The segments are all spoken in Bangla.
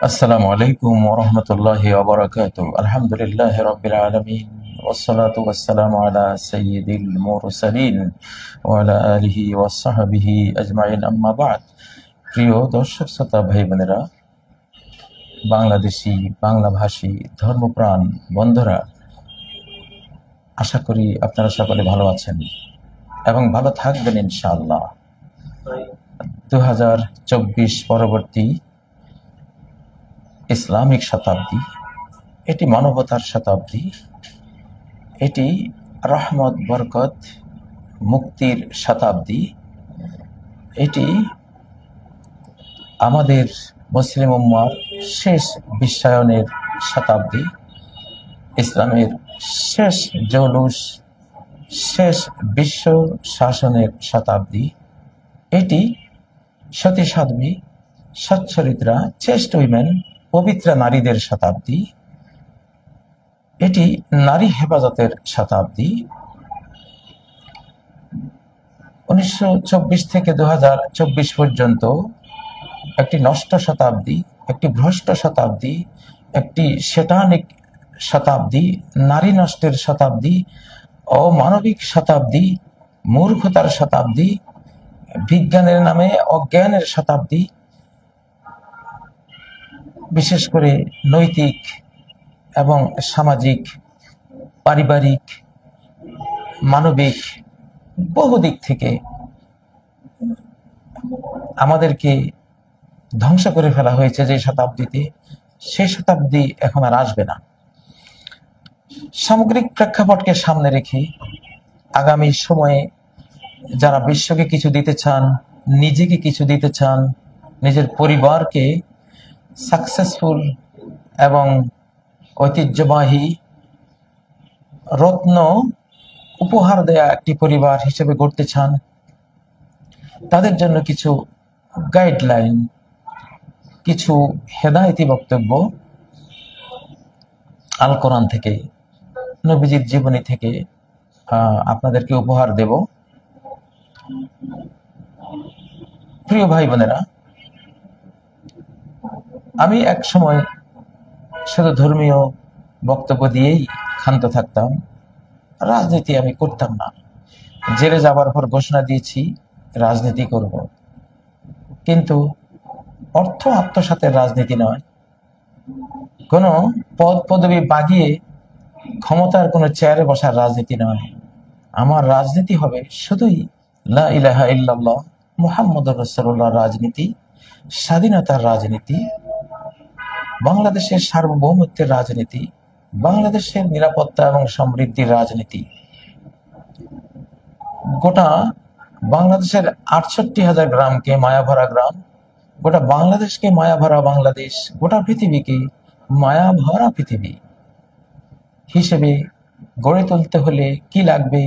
আসসালামু আলাইকুম ওয়া রাহমাতুল্লাহি ওয়া বারাকাতুহু। আলহামদুলিল্লাহি রাব্বিল আলামিন ওয়াসসালাতু ওয়াসসালামু আলা সাইয়্যিদিল মুরসালিন ওয়া আলা আলিহি ওয়া সাহবিহি আজমাইন, আম্মা বা'দ। প্রিয় দর্শক শ্রোতা ভাই বোনেরা, বাংলাদেশি, বাংলাভাষী, ধর্মপ্রাণ বন্ধুরা, আশা করি আপনারা সকলে ভালো আছেন এবং ভালো থাকবেন ইনশাআল্লাহ। 2024 পরবর্তী ইসলামিক শতাব্দী, এটি মানবতার শতাব্দী, এটি রহমত, বরকত, মুক্তির শতাব্দী, এটি আমাদের মুসলিম উম্মার শেষ বিশ্বায়নের শতাব্দী, ইসলামের শেষ জৌলুস, শেষ বিশ্ব শাসনের শতাব্দী। এটি সতী সাধ্বী, সচ্চরিত্রা, চেষ্ট উইমেন, পবিত্র নারীদের শতাব্দী। এটি নারী হেফাজতের শতাব্দী। 1924 থেকে 2024 পর্যন্ত একটি নষ্ট শতাব্দী, একটি ভ্রষ্ট শতাব্দী, একটি শৈতানিক শতাব্দী, নারী নষ্টের শতাব্দী, অমানবিক শতাব্দী, মূর্খতার শতাব্দী, বিজ্ঞানের নামে অজ্ঞানের শতাব্দী। বিশেষ করে নৈতিক এবং সামাজিক, পারিবারিক, মানবিক বহু দিক থেকে আমাদেরকে ধ্বংস করে ফেলা হয়েছে যে শতাব্দীতে, সেই শতাব্দী এখন আর আসবে না। সামগ্রিক প্রেক্ষাপটকে সামনে রেখে আগামী সময়ে যারা বিশ্বকে কিছু দিতে চান, নিজেকে কিছু দিতে চান, নিজের পরিবারকে সাকসেসফুল এবং ঐতিহ্যবাহী রত্ন উপহার দেয়া একটি পরিবার হিসেবে গড়তে চান, তাদের জন্য কিছু গাইডলাইন, কিছু হেদায়েতি বক্তব্য আল কোরআন থেকে, নবীজির জীবনী থেকে আপনাদেরকে উপহার দেব। প্রিয় ভাই বোনেরা, আমি এক সময় শুধু ধর্মীয় বক্তব্য দিয়েই ক্ষান্ত থাকতাম, রাজনীতি আমি করতাম না। জেলে যাবার পর ঘোষণা দিয়েছি রাজনীতি করব, কিন্তু অর্থ আত্মসাতের রাজনীতি নয়, কোনো পদ পদবি বাগিয়ে ক্ষমতার কোনো চেয়ারে বসার রাজনীতি নয়। আমার রাজনীতি হবে শুধুই লা ইলাহা ইল্লাল্লাহ মুহাম্মদুর রাসূলুল্লাহ রাজনীতি, স্বাধীনতার রাজনীতি, বাংলাদেশের সার্বভৌমত্বের রাজনীতি, বাংলাদেশের নিরাপত্তা এবং সমৃদ্ধির রাজনীতি। গোটা বাংলাদেশের 68,000 গ্রামকে মায়াভরা গ্রাম, গোটা বাংলাদেশকে মায়াভরা বাংলাদেশ, গোটা পৃথিবীকে মায়াভরা পৃথিবী হিসেবে গড়ে তুলতে হলে কি লাগবে,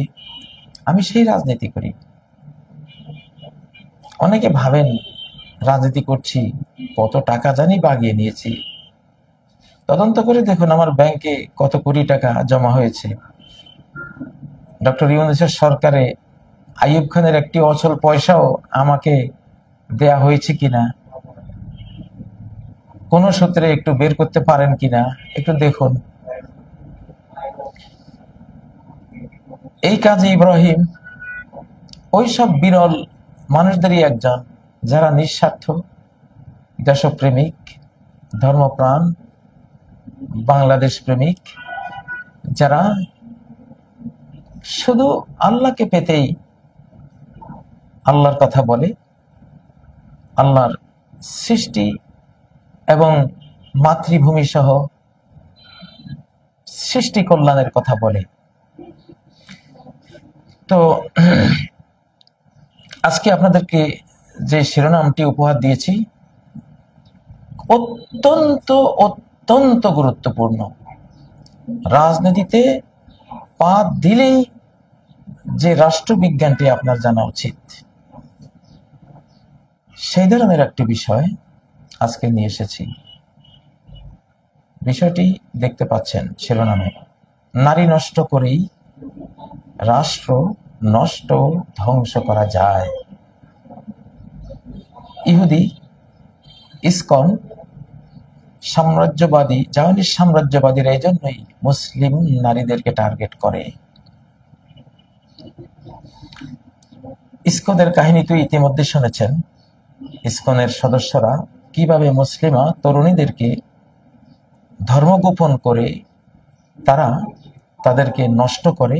আমি সেই রাজনীতি করি। অনেকে ভাবেন রাজনীতি করছি, কত টাকা জানি বাগিয়ে নিয়েছি। তদন্ত করে দেখুন আমার ব্যাংকে কত কোটি টাকা জমা হয়েছে। ডক্টর ইউনূসের সরকারে আইয়ুব খানের একটি অচল পয়সাও আমাকে দেয়া হয়েছে কিনা, কোন সূত্রে একটু বের করতে পারেন কিনা, একটু দেখুন। এই কাজে ইব্রাহিম ওইসব বিরল মানুষদেরই একজন, যারা নিঃস্বার্থ, দেশপ্রেমিক, ধর্মপ্রাণ, বাংলাদেশ প্রেমিক, যারা শুধু আল্লাহকে পেতেই আল্লাহর কথা বলে, আল্লাহর সৃষ্টি এবং মাতৃভূমি সহ সৃষ্টি কল্যাণের কথা বলে। তো আজকে আপনাদেরকে যে শিরোনামটি উপহার দিয়েছি অত্যন্ত অত্যন্ত গুরুত্বপূর্ণ। রাজনীতিতে পা দিলেই যে রাষ্ট্রবিজ্ঞানটি আপনার জানা উচিত, সেই ধরনের একটি বিষয় আজকে নিয়ে এসেছি। বিষয়টি দেখতে পাচ্ছেন শিরোনামে, নারী নষ্ট করেই রাষ্ট্র নষ্ট ধ্বংস করা যায়। ইহুদি, ইসকন জায়নিস্ট সাম্রাজ্যবাদীরা এই জন্যই মুসলিম নারীদেরকে টার্গেট করে। ইসকনের কাহিনী তো ইতিমধ্যে শুনেছেন। ইসকনের সদস্যরা কিভাবে মুসলিমা তরুণীদেরকে ধর্মগোপন করে তাদেরকে নষ্ট করে,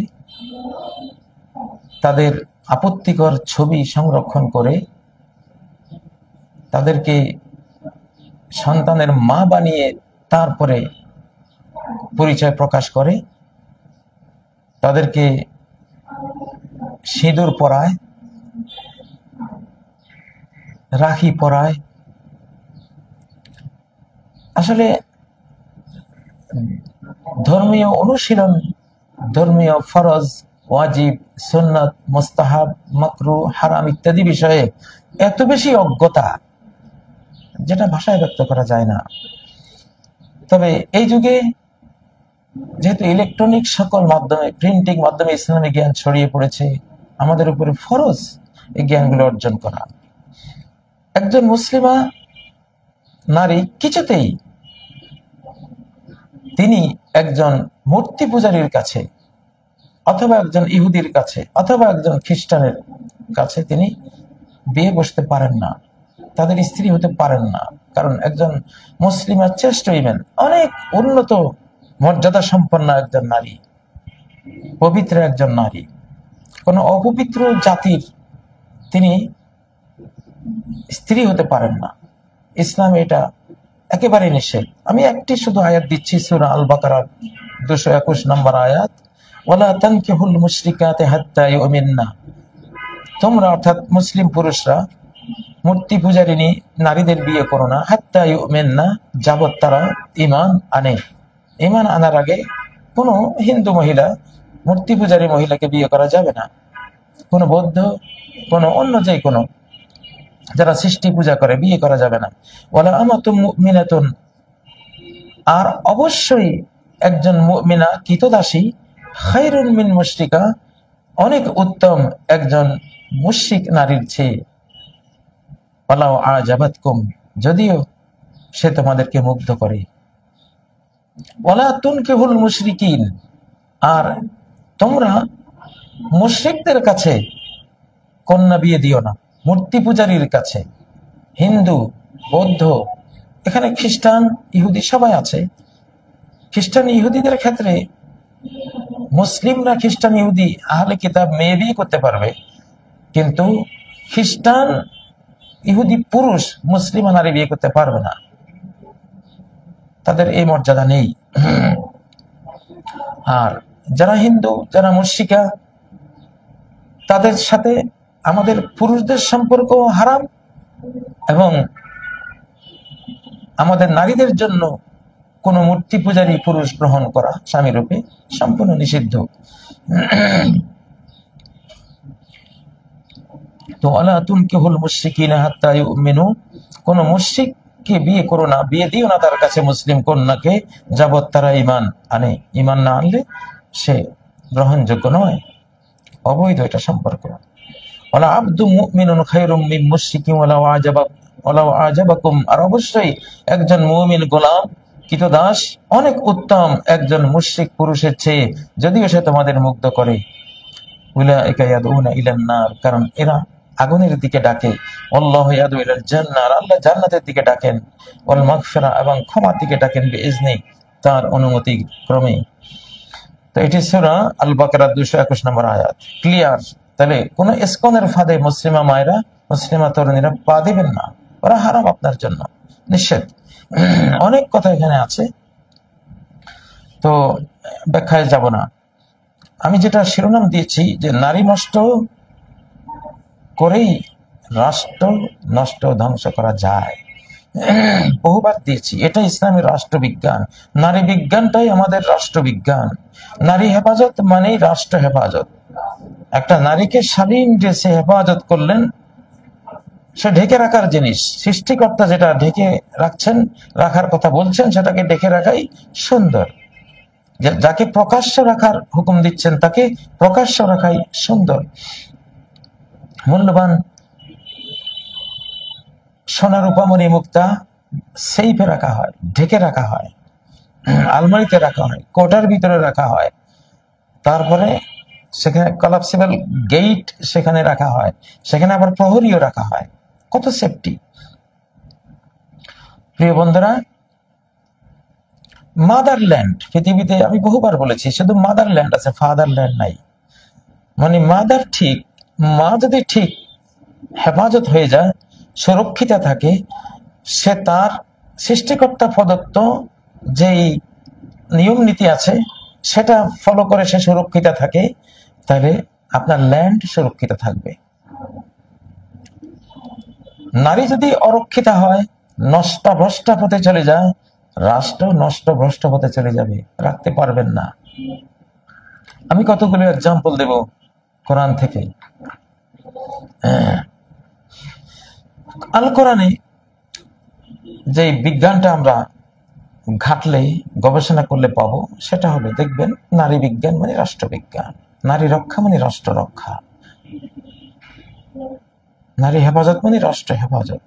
তাদের আপত্তিকর ছবি সংরক্ষণ করে, তাদেরকে সন্তানের মা বানিয়ে তারপরে পরিচয় প্রকাশ করে, তাদেরকে সিঁদুর পরায়, রাখি পরায়। আসলে ধর্মীয় অনুশীলন, ধর্মীয় ফরজ, ওয়াজিব, সুন্নাত, মুস্তাহাব, মাকরু, হারাম ইত্যাদি বিষয়ে এত বেশি অজ্ঞতা যেটা ভাষায় ব্যক্ত করা যায় না। তবে এই যুগে যেহেতু ইলেকট্রনিক সকল মাধ্যমে, প্রিন্টিং মাধ্যমে ইসলামী জ্ঞান ছড়িয়ে পড়েছে, আমাদের উপরে ফরজ এই জ্ঞানগুলো অর্জন করা। একজন মুসলিমা নারী কিছুতেই তিনি একজন মূর্তি পূজারীর কাছে অথবা একজন ইহুদির কাছে অথবা একজন খ্রিস্টানের কাছে তিনি বিয়ে বসতে পারেন না, তাদের স্ত্রী হতে পারেন না। কারণ একজন মুসলিমা চেষ্ট ইমেন, অনেক উন্নত মর্যাদা সম্পন্ন একজন নারী, পবিত্র একজন নারী, কোন অপবিত্র জাতির তিনি স্ত্রী হতে পারেন না। ইসলামে এটা একেবারে নিষেধ। আমি একটি শুধু আয়াত দিচ্ছি, সূরা আল বাকারার 221 নম্বর আয়াত, ওয়ালা তানকিহুল মুশরিকাতি হাত্তা ইউমিননা। তোমরা অর্থাৎ মুসলিম পুরুষরা মূর্তি পূজারিনী নারীদের বিয়ে করো না, হাত্তা ইউমিননা, যাবত তারা ঈমান আনে। ঈমান আনার আগে কোনো হিন্দু মহিলা, মূর্তি পূজারী মহিলাকে বিয়ে করা যাবে না। কোনো বৌদ্ধ, কোনো অন্য যে কোনো যারা সৃষ্টি পূজা করে বিয়ে করা যাবে না। ওয়ালা আমাতুম মুমিনাতুন, আর অবশ্যই একজন মুমিনা কৃতদাসী, খায়রুন মিন মুশরিকা, অনেক উত্তম একজন মুশরিক নারীর চেয়ে। ওয়ালাউ আজাবাতকুম, যদিও সে তোমাদেরকে মুগ্ধ করে। ওয়ালা তুনকিহুল মুশরিকিন, আর তোমরা মুশরিকদের কাছে কন্যা বিয়ে দিও না, মূর্তি পূজারীর কাছে। হিন্দু, বৌদ্ধ, এখানে খ্রিস্টান, ইহুদি সবাই আছে। খ্রিস্টান ইহুদিদের ক্ষেত্রে মুসলিমরা খ্রিস্টান ইহুদি আহলে কিতাব মেয়ে বিয়ে করতে পারবে, কিন্তু খ্রিস্টান ইহুদি পুরুষ মুসলিমা নারী বিয়ে করতে পারবে না, তাদের এই মর্যাদা নেই। আর যারা হিন্দু, যারা মুশরিকা, তাদের সাথে আমাদের পুরুষদের সম্পর্ক হারাম, এবং আমাদের নারীদের জন্য কোন মূর্তি পূজারী পুরুষ গ্রহণ করা স্বামী রূপে সম্পূর্ণ নিষিদ্ধ। তো আলা তুনকিহুল মুশরিকিনা হাত্তা ইউমিনু, কোন মুশরিককে বিয়ে করো না, বিয়ে দিও না তার কাছে মুসলিম কন্যাকে, যাবত তারা ঈমান আনে। ঈমান না আনলে সে গ্রহণযোগ্য নয়, অবৈধ এটা সম্পর্ক। ওয়ালা আবদু মুমিনুন খায়রুম মিন মুশরিকিন ওয়ালাউ আজাবাকুম, আর অবশ্যই একজন মুমিন গোলাম, কৃতদাস, অনেক উত্তম একজন মুশরিক পুরুষের চেয়ে, যদিও সে তোমাদের মুগ্ধ করে। উলাইকা ইয়াদউনা ইলান নার, কারণ এরা আগুনের দিকে ডাকে। আল্লাহু ইয়াদউ ইলাল জান্নাহ, আল্লাহ জান্নাতের দিকে ডাকেন। ওয়াল মাগফিরা, এবং ক্ষমার দিকে ডাকেন, বিইজনি, তার অনুমতি ক্রমে। তো এটি সূরা আল বাকারা 221 নম্বর আয়াত। ক্লিয়ার? তাহলে কোন ইসকনের ফাঁদে মুসলিমা মায়েরা, মুসলিমা তরুণীরা পা দিবেন না, ওরা হারাম আপনার জন্য, নিষেধ। অনেক কথা এখানে আছে, তো ব্যাখ্যায় যাব না। আমি যেটা শিরোনাম দিয়েছি যে নারী নষ্ট করেই রাষ্ট্র নষ্ট, ধ্বংস করা যায়, বহুবার দিয়েছি। এটা ইসলামের রাষ্ট্রবিজ্ঞান, নারী বিজ্ঞানটাই আমাদের রাষ্ট্রবিজ্ঞান। নারী হেফাজত মানেই রাষ্ট্র হেফাজত। একটা নারীকে শালীন ড্রেসে হেফাজত করলেন, সে ঢেকে রাখার জিনিস। সৃষ্টিকর্তা যেটা ঢেকে রাখছেন, রাখার কথা বলছেন, সেটাকে ঢেকে রাখাই সুন্দর। যাকে প্রকাশ্য রাখার হুকুম দিচ্ছেন, তাকে প্রকাশ্য রাখাই সুন্দর। মূল্যবান সোনা রূপামণি মুক্তা সেইফে রাখা হয়, ঢেকে রাখা হয়, আলমারিতে রাখা হয়, কোটার ভিতরে রাখা হয়, তারপরে সেখানে কলাপসিবল গেট সেখানে রাখা হয়, সেখানে আবার প্রহরীও রাখা হয়। কত সেফটি! প্রিয় বন্ধুরা, মাদারল্যান্ড, পৃথিবীতে আমি বহুবার বলেছি শুধু মাদারল্যান্ড আছে, ফাদারল্যান্ড নাই। মানে মাদার ঠিক, মা যদি ঠিক হেফাজত হয়ে যায়, সুরক্ষিত থাকে, সে তার সৃষ্টিকর্তা প্রদত্ত যেই নিয়ম নীতি আছে সেটা ফলো করে সে সুরক্ষিত থাকে, তাহলে আপনার ল্যান্ড সুরক্ষিত থাকবে। নারী যদি অরক্ষিত হয়, নষ্ট ভ্রষ্ট পথে চলে যায়, রাষ্ট্র নষ্ট ভ্রষ্ট পথে চলে যাবে, রাখতে পারবেন না। আমি কতগুলো এক্সাম্পল দেব কোরআন থেকে। আল কোরআনে যে বিজ্ঞানটা আমরা ঘাটলে, গবেষণা করলে পাবো, সেটা হলো, দেখবেন, নারী বিজ্ঞান মানে রাষ্ট্রবিজ্ঞান, নারী রক্ষা মানে রাষ্ট্র রক্ষা, নারী হেফাজত মানে রাষ্ট্র হেফাজত,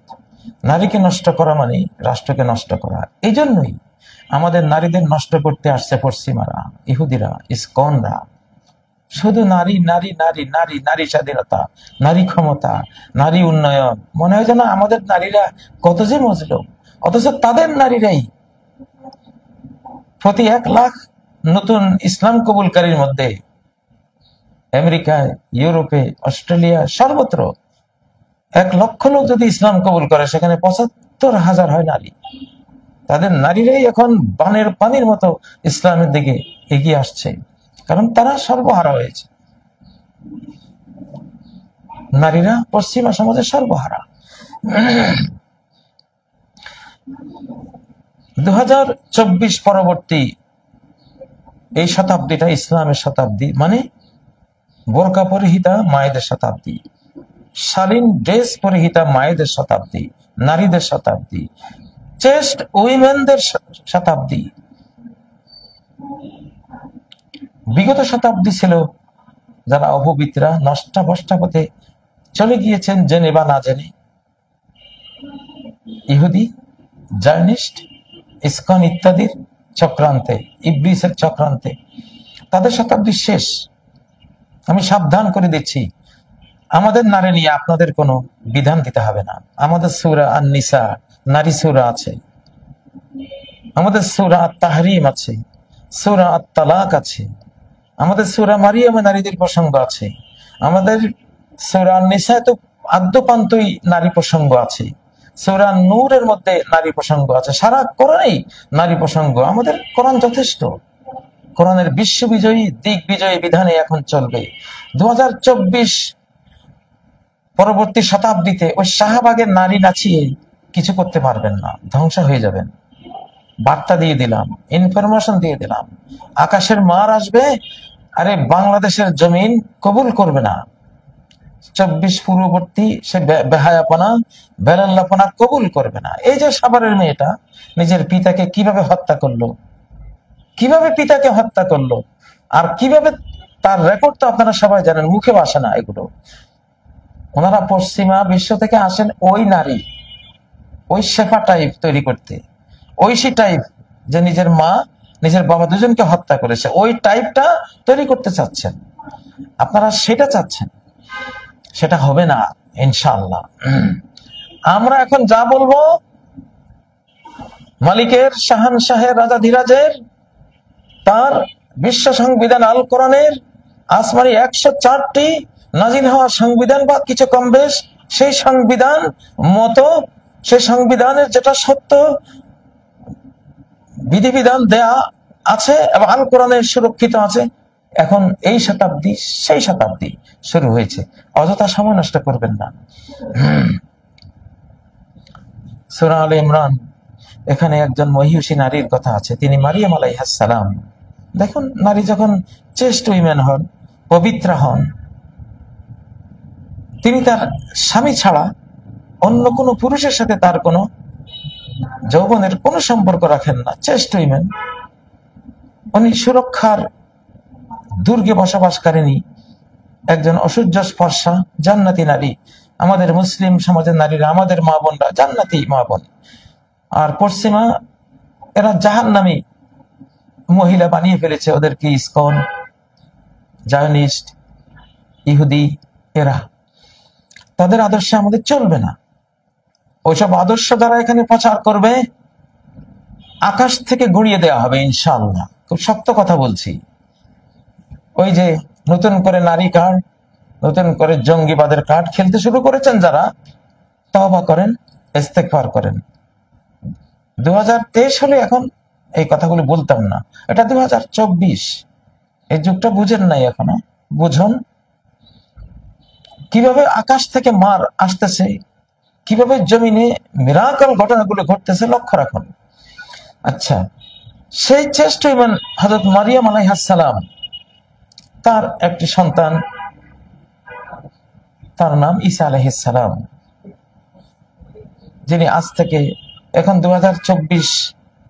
নারীকে নষ্ট করা মানে রাষ্ট্রকে নষ্ট করা। এই জন্যই আমাদের নারীদের নষ্ট করতে আসছে পশ্চিমারা, ইহুদিরা, ইসকনরা। শুধু নারী নারী নারী নারী, নারী স্বাধীনতা, নারী ক্ষমতা, নারী উন্নয়ন, মনে হয় যেন আমাদের নারীরা কত যে মজলুম, অথচ তাদের নারীরাই প্রতি 1 লাখ নতুন ইসলাম কবুলকারীর মধ্যে আমেরিকায়, ইউরোপে, অস্ট্রেলিয়া, সর্বত্র 1 লক্ষ লোক যদি ইসলাম কবুল করে, সেখানে 75,000 হয় নারী। তাদের নারীরাই এখন বানের পানির মতো ইসলামের দিকে এগিয়ে আসছে, কারণ তারা সর্বহারা হয়েছে। নারীরা পশ্চিমা সমাজে সর্বহারা। 2024 পরবর্তী এই শতাব্দীটা ইসলামের শতাব্দী, মানে বোরকা পরিহিতা মায়েদের শতাব্দী, শালীন ড্রেস পরিহিতা মায়েদের শতাব্দী, নারীদের শতাব্দী, চেস্ট উইমেনদের শতাব্দী। বিগত শতাব্দী ছিল যারা অপবিত্রা, নষ্টা ভ্রষ্টা পথে চলে গিয়েছেন, জেনে বা না জেনে, ইহুদি, জায়নিস্ট, ইসকন ইত্যাদির চক্রান্তে, ইবলিসের চক্রান্তে। তাদের শতাব্দী শেষ। আমি সাবধান করে দিচ্ছি, আমাদের নারী নিয়ে আপনাদের কোনো বিধান দিতে হবে না। আমাদের সূরা আন-নিসা নারী সূরা আছে, আমাদের সূরা আত-তাহরিম আছে, সূরা আত-তালাক আছে, আমাদের সূরা মারিয়ামে নারীদের প্রসঙ্গ আছে, আমাদের সূরা আন-নিসা তো আদ্যপান্তই নারী প্রসঙ্গ আছে, সূরা নূরের মধ্যে নারী প্রসঙ্গ আছে, সারা কোরআনেই নারী প্রসঙ্গ। আমাদের কোরআন যথেষ্ট। কোরআনের বিশ্ববিজয়ী, দিগ্বিজয়ী বিধানে এখন চলবে। 2024 পরবর্তী শতাব্দীতে ওই শাহবাগের নারী নাচিয়ে কিছু করতে পারবেন না, ধ্বংস হয়ে যাবেন। বার্তা দিয়ে দিলাম, ইনফরমেশন দিয়ে দিলাম। আকাশের মার আসবে, আরে বাংলাদেশের জমিন কবুল করবে না। 24 পূর্ববর্তী সে বেহায়াপনা, বেলাল্লাপনা কবুল করবে না। এই যে সাভারের মেয়েটা নিজের পিতাকে কিভাবে হত্যা করলো, কিভাবে পিতাকে হত্যা করলো, আর কিভাবে, তার রেকর্ড তো আপনারা সবাই জানেন, মুখে আসে না এগুলো। ওনারা পশ্চিমা বিশ্ব থেকে আসেন ওই নারী, ওই শেফা টাইপ তৈরি করতে, ঐশী টাইপ, যে নিজের মা নিজের বাবা দুজনকে হত্যা করেছে, ওই টাইপটা তৈরি করতে চাচ্ছেন আপনারা। সেটা চাচ্ছেন, সেটা হবে না ইনশাআল্লাহ। আমরা এখন যা বলবো, মালিকের, শাহানশাহের, রাজাধিরাজের, তার বিশ্ব সংবিধান আল কোরআনের আসমানি 104টি নাজিল হওয়া সংবিধান বা কিছু কম বেশ, সেই সংবিধান মতো, সেই সংবিধানের যেটা সত্য বিধিবিধান দেয়া আছে এবং আল কোরআনে সুরক্ষিত আছে। এখন এই শতাব্দী সেই শতাব্দী শুরু হয়েছে, অযথা সময় নষ্ট করবেন না। সূরা আলে ইমরান, এখানে একজন মহিষী নারীর কথা আছে, তিনি মারিয়াম আলাইহিস সালাম। দেখুন, নারী যখন চেস্ট উইমেন হন, পবিত্রা হন, তিনি তার স্বামী ছাড়া অন্য কোনো পুরুষের সাথে তার কোনো যৌবনের কোনো সম্পর্ক রাখেন না। চেস্ট উইমেন, উনি সুরক্ষার দুর্গে বসবাসকারিনী, একজন অসূর্য স্পর্শা জান্নাতি নারী। আমাদের মুসলিম সমাজের নারীরা, আমাদের মা বোনরা জান্নাতি মা বোন। আর পশ্চিমা এরা জাহান্নামী মহিলা বানিয়ে ফেলেছে, ওদেরকে ইসকন, জায়নিস্ট, ইহুদি, এরা তাদের আদর্শে আমাদের চলবে না। ওইসব আদর্শ যারা এখানে প্রচার করবে আকাশ থেকে গড়িয়ে দেওয়া হবে ইনশাআল্লাহ। খুব শক্ত কথা বলছি। ওই যে নতুন করে নারী কার্ড, নতুন করে জঙ্গিবাদের কার্ড খেলতে শুরু করেছেন যারা, তওবা করেন, ইস্তেগফার করেন। 2023 হলে এখন এই কথাগুলো বলতাম না, এটা 2024। এই যুগটা বুঝেন নাই এখনো, বুঝুন। কিভাবে আকাশ থেকে মার আসতেছে, কিভাবে জমিনে মিরাকল ঘটনাগুলো ঘটতেছে লক্ষ্য রাখুন। আচ্ছা, সেই শ্রেষ্ঠ ইমান হযরত মারিয়াম আলাইহিস সালাম, তার একটি সন্তান, তার নাম ঈসা আলাইহিস সালাম, যিনি আজ থেকে এখন 2024,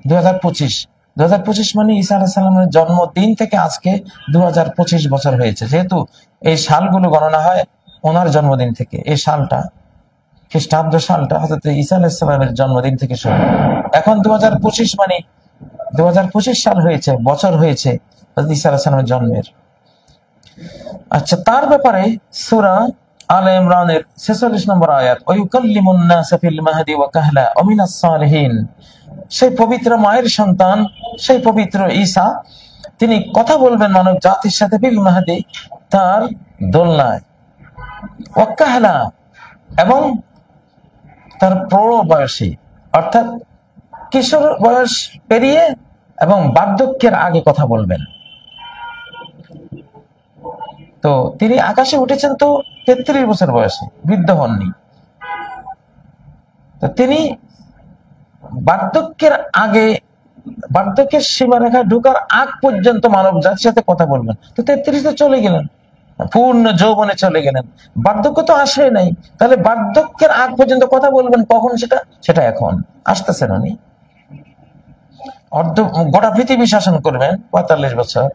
2025 মানে ঈসা আলাইহিস সালামের জন্মদিন থেকে আজকে 2025 বছর হয়েছে। যেহেতু এই সালগুলো গণনা হয় ওনার জন্মদিন থেকে, এই সালটা খ্রিস্টাব্দ সালটা হযরত ঈসা আলাইহিস সালামের জন্মদিন থেকে শুরু। এখন 2025 মানে 2025 সাল হয়েছে, বছর হয়েছে হযরত ঈসা আলাইহিস সালামের জন্মের। আচ্ছা, তার ব্যাপারে সূরা আলে ইমরানের 46 নম্বর আয়াত, ওয়ায়ুকাল্লিমুন নাসা ফিল মাহদি ওয়া কাহলা ওয়া মিনাস সালিহিন, সেই পবিত্র মায়ের সন্তান, সেই পবিত্র ঈসা, তিনি কথা বলবেন মানব জাতির সাথে ফিল মাহদি, তার দোলনায়, ওয়া কাহলা, এবং তার প্রৌঢ় বয়সী, অর্থাৎ কিশোর বয়স পেরিয়ে এবং বার্ধক্যের আগে কথা বলবেন। তো তিনি আকাশে উঠেছেন তো 33 বছর বয়সে, বৃদ্ধ হননি। তো তিনি বার্ধক্যের আগে, বার্ধক্যের সীমারেখায় ঢোকার আগ পর্যন্ত মানব জাতির সাথে কথা বলবেন। তো 33-এ চলে গেলেন, পূর্ণ যৌবনে চলে গেলেন, বার্ধক্য তো আসে নাই। তাহলে বার্ধক্যের আগ পর্যন্ত কথা বলবেন কখন? সেটা এখন আসতেছেন উনি। গোটা পৃথিবী শাসন করবেন 45 বছর।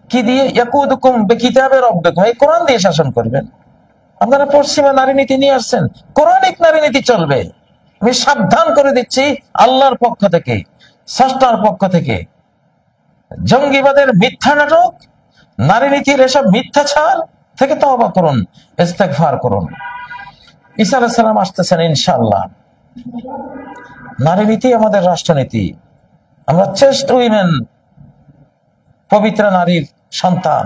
কি দিয়ে? ইয়াকুদুকুম বিকিতাবে রাব্বিকুম, এই কোরআন দিয়ে শাসন করবেন। আপনারা পশ্চিমা নারী নীতি নিয়ে আসছেন, কোরআনিক নারী নীতি চলবে। আমি সাবধান করে দিচ্ছি আল্লাহর পক্ষ থেকে, স্রষ্টার পক্ষ থেকে। জঙ্গিবাদের মিথ্যা নাটক, নারী নীতির এসব মিথ্যাচার থেকে তওবা করুন, ইস্তেগফার করুন। ঈসা আলাইহিস সালাম আসতেছেন ইনশাআল্লাহ। নারী নীতি আমাদের রাষ্ট্রনীতি। আমরা চেস্ট উইমেন, পবিত্র নারীর সন্তান।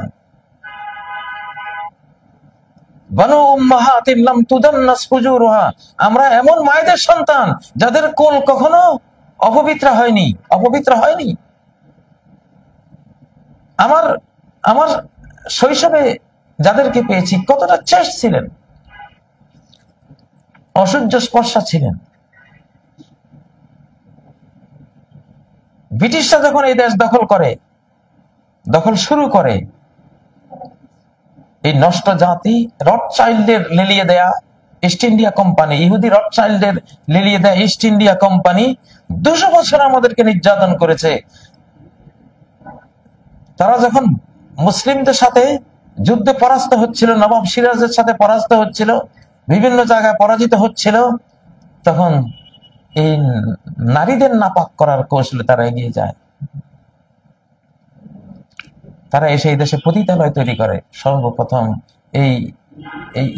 বানু উম্মাহাতিন লাম তুদান্নাস ফুজুরুহা, আমরা এমন মায়েদের সন্তান যাদের কোল কখনো অপবিত্র হয়নি। আমার শৈশবে যাদেরকে পেয়েছি কতটা চেষ্ট ছিলেন, অসহ্য স্পর্শা ছিলেন। ব্রিটিশরা যখন এই দেশ দখল শুরু করে, এই নষ্ট জাতি, রথচাইল্ডের লেলিয়ে দেয়া ইস্ট ইন্ডিয়া কোম্পানি, ইহুদি রথচাইল্ডের লেলিয়ে দেয়া ইস্ট ইন্ডিয়া কোম্পানি 200 বছর আমাদেরকে নির্যাতন করেছে। তারা যখন মুসলিমদের সাথে যুদ্ধে পরাস্ত হচ্ছিল, নবাব সিরাজের সাথে পরাস্ত হচ্ছিল, বিভিন্ন জায়গায় পরাজিত হচ্ছিল, তখন এই নারীদের নাপাক করার কৌশলে তারা এগিয়ে যায়। তারা এসে এই দেশে পতিতালয় তৈরি করে। সর্বপ্রথম এই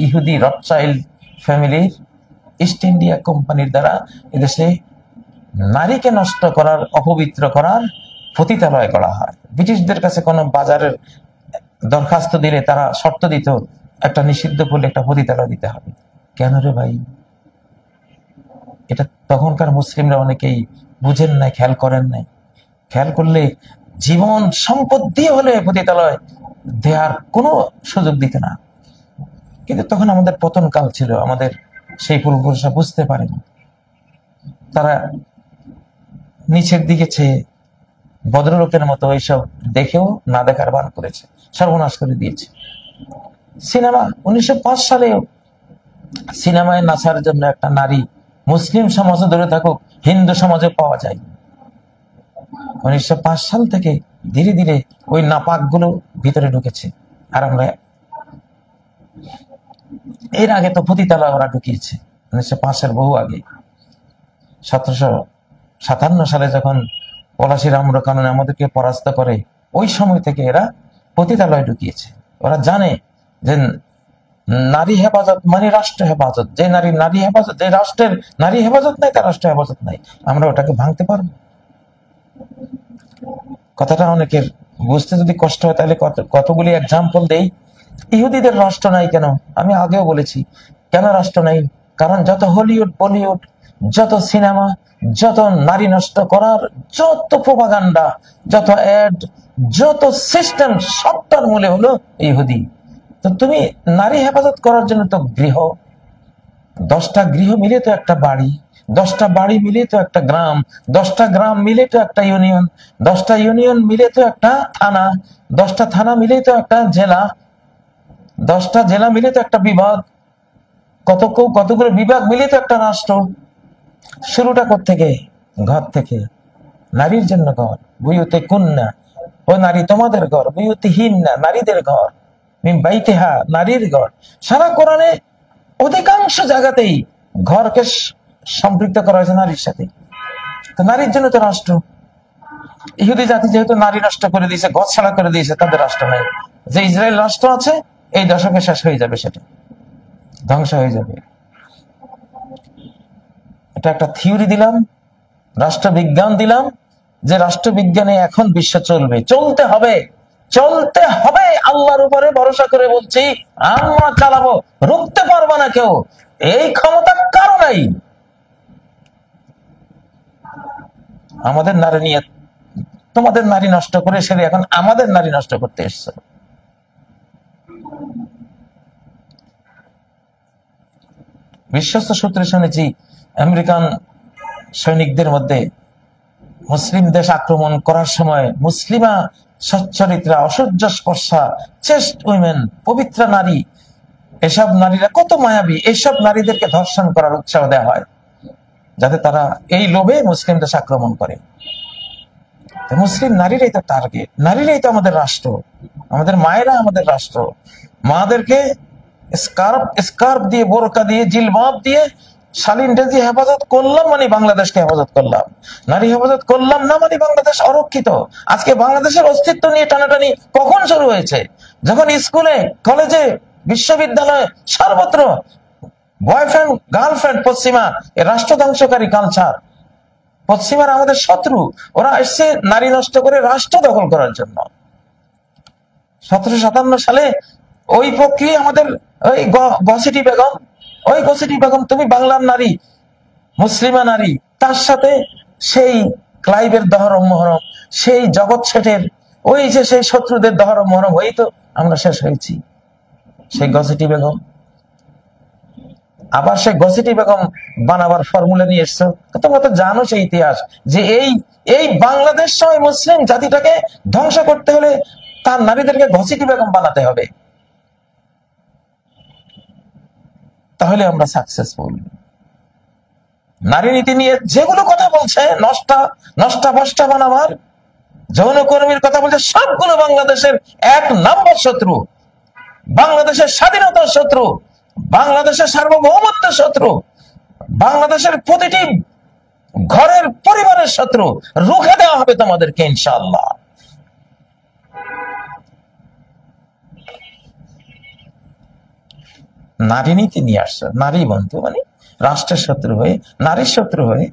ইহুদি রথচাইল্ড ফ্যামিলির, ইস্ট ইন্ডিয়া কোম্পানির দ্বারা এদেশে নারীকে নষ্ট করার, অপবিত্র করার পতিতালয় করা হয়। ব্রিটিশদের কাছে কোনো বাজারের দরখাস্ত দিলে তারা শর্ত দিত, একটা নিষিদ্ধ করলে একটা পতিতালয় দিতে হবে। কেন রে ভাই? এটা তখনকার মুসলিমরা অনেকেই বুঝেন নাই, খেয়াল করেন নাই। খেয়াল করলে জীবন সম্পদ দিয়ে হলে পতিতালয় দেওয়ার কোনো সুযোগ দিতে না। কিন্তু তখন আমাদের পতন কাল ছিল, আমাদের সেই পূর্বপুরুষরা বুঝতে পারেনি। তারা নিচের দিকে চেয়ে ভদ্রলোকের মতো এইসব দেখেও না দেখার ভান করেছে, সর্বনাশ করে দিয়েছে। সিনেমা 1905 সালে সিনেমায় নাচার জন্য একটা নারী মুসলিম সমাজে ধরে থাকুক, হিন্দু সমাজে পাওয়া যায়। 1905 সাল থেকে ধীরে ধীরে ওই নাপাক গুলো ভিতরে ঢুকেছে। আর আমরা এর আগে তো পতিতালয় ওরা ঢুকিয়েছে, 1905-এর বহু আগে, 57 সালে যখন পলাশির আম্রকানন আমাদেরকে পরাস্ত করে, ওই সময় থেকে এরা পতিতালয় ঢুকিয়েছে। ওরা জানে যে নারী হেফাজত মানে রাষ্ট্র হেফাজত। যে নারী হেফাজত, যে রাষ্ট্রের নারী হেফাজত নাই, তার রাষ্ট্র হেফাজত নাই। আমরা ওটাকে ভাঙতে পারবো? কথাটা অনেকের বুঝতে যদি কষ্ট হয়, তাহলে কতগুলি এক্সাম্পল দেই। ইহুদিদের রাষ্ট্র নাই কেন? আমি আগেও বলেছি কেন রাষ্ট্র নাই। কারণ যত হলিউড, বলিউড, যত সিনেমা, যত নারী নষ্ট করার যত প্রোপাগান্ডা, যত অ্যাড, যত সিস্টেম, সবটার মূলে হলো ইহুদি। তো তুমি নারী হেফাজত করার জন্য তো গৃহ, 10টা গৃহ মিলে তো একটা বাড়ি, 10টা বাড়ি মিলে তো একটা গ্রাম, 10টা গ্রাম মিলে তো একটা ইউনিয়ন, 10টা ইউনিয়ন মিলে তো একটা থানা, 10টা থানা মিলে তো একটা জেলা, 10টা জেলা মিলে তো একটা বিভাগ, কতগুলো বিভাগ মিলে তো একটা রাষ্ট্র। শুরুটা কোত্থেকে? ঘর থেকে। নারীর জন্য ঘর, বুয়ুতে কুন্না, ও নারী তোমাদের ঘর, বুয়ুতে হিন্না, নারীদের ঘর, মিন বাইতিহা, নারীর ঘর। সারা কোরআনে অধিকাংশ জায়গাতেই ঘরকে সম্পৃক্ত করা হয়েছে নারীর সাথে। তো নারীর জন্য তো রাষ্ট্র। ইহুদি জাতি যেহেতু নারী নষ্ট করে দিয়েছে, ঘর ছাড়া করে দিয়েছে, তাদের রাষ্ট্র নাই। যে ইসরায়েল রাষ্ট্র আছে, এই দশকে শেষ হয়ে যাবে, সেটা ধ্বংস হয়ে যাবে। এটা একটা থিওরি দিলাম, রাষ্ট্রবিজ্ঞান দিলাম, যে রাষ্ট্রবিজ্ঞানে এখন বিশ্ব চলবে, চলতে হবে, চলতে হবে। আল্লাহর উপরে ভরসা করে বলছি, আমরা চালাবো, রুখতে পারবো না কেউ। এই ক্ষমতা কারো নাই। আমাদের নারী নিয়ে তোমাদের নারী নষ্ট করে সেরে এখন আমাদের নারী নষ্ট করতে এসছে। বিশ্বস্ত সূত্রে শুনেছি, আমেরিকান সৈনিকদের মধ্যে মুসলিম দেশ আক্রমণ করার সময় মুসলিমা সচ্চরিত্রা, অসহ্য স্পর্শা, চেস্ট উইমেন, পবিত্র নারী, এসব নারীরা কত মায়াবী, এইসব নারীদেরকে ধর্ষণ করার উৎসাহ দেওয়া হয়, যাতে তারা এই লোভে মুসলিম দেশ আক্রমণ করে। মুসলিম নারীরাই তো টার্গেট, নারীরাই তো আমাদের রাষ্ট্র, আমাদের মায়েরা আমাদের রাষ্ট্র। মাদেরকে স্কার্ফ দিয়ে, বোরকা দিয়ে, জিলবাব দিয়ে শালীন রেজি হেফাজত করলাম মানে বাংলাদেশকে হেফাজত করলাম। নারী হেফাজত করলাম না মানে বাংলাদেশ অরক্ষিত। আজকে বাংলাদেশের অস্তিত্ব নিয়ে টানাটানি কখন শুরু হয়েছে? যখন স্কুলে, কলেজে, বিশ্ববিদ্যালয়ে, সর্বত্র বয়ফ্রেন্ড, গার্লফ্রেন্ড, পশ্চিমা, এ রাষ্ট্র ধ্বংসকারী কালচার। পশ্চিমারা আমাদের শত্রু, ওরা এসছে নারী নষ্ট করে রাষ্ট্র দখল করার জন্য। 1757 সালে ওই প্রক্রিয়া আমাদের ওই গসিটি বেগম, ওই গসিটি বেগম, তুমি বাংলার নারী, মুসলিমা নারী, তার সাথে সেই ক্লাইভের দহরম মহরম, সেই জগৎ শেঠের, ওই যে সেই শত্রুদের দহরম মহরম, ওই তো আমরা শেষ হয়েছি। সেই গসিটি বেগম, আবার সেই গসিটি বেগম বানাবার ফর্মুলা নিয়ে এসছো। তোমরা তো জানো সেই ইতিহাস, যে এই বাংলাদেশ সহ মুসলিম জাতিটাকে ধ্বংস করতে হলে তার নারীদেরকে গসিটি বেগম বানাতে হবে, তাহলে আমরা সাকসেসফুল। নারী নীতি নিয়ে যেগুলো কথা বলছে, নষ্টা ভষ্টা বানাবার, যৌনকর্মীর কথা বলছে, সবগুলো বাংলাদেশের 1 নম্বর শত্রু, বাংলাদেশের স্বাধীনতার শত্রু, বাংলাদেশের সার্বভৌমত্বের শত্রু, বাংলাদেশের প্রতিটি ঘরের পরিবারের শত্রু। রুখে দেওয়া হবে তোমাদেরকে ইনশাআল্লাহ। নারী নীতি নিয়ে আসছে, নারী বন্ধু মানে রাষ্ট্রের শত্রু হয়ে, নারীর শত্রু হয়ে।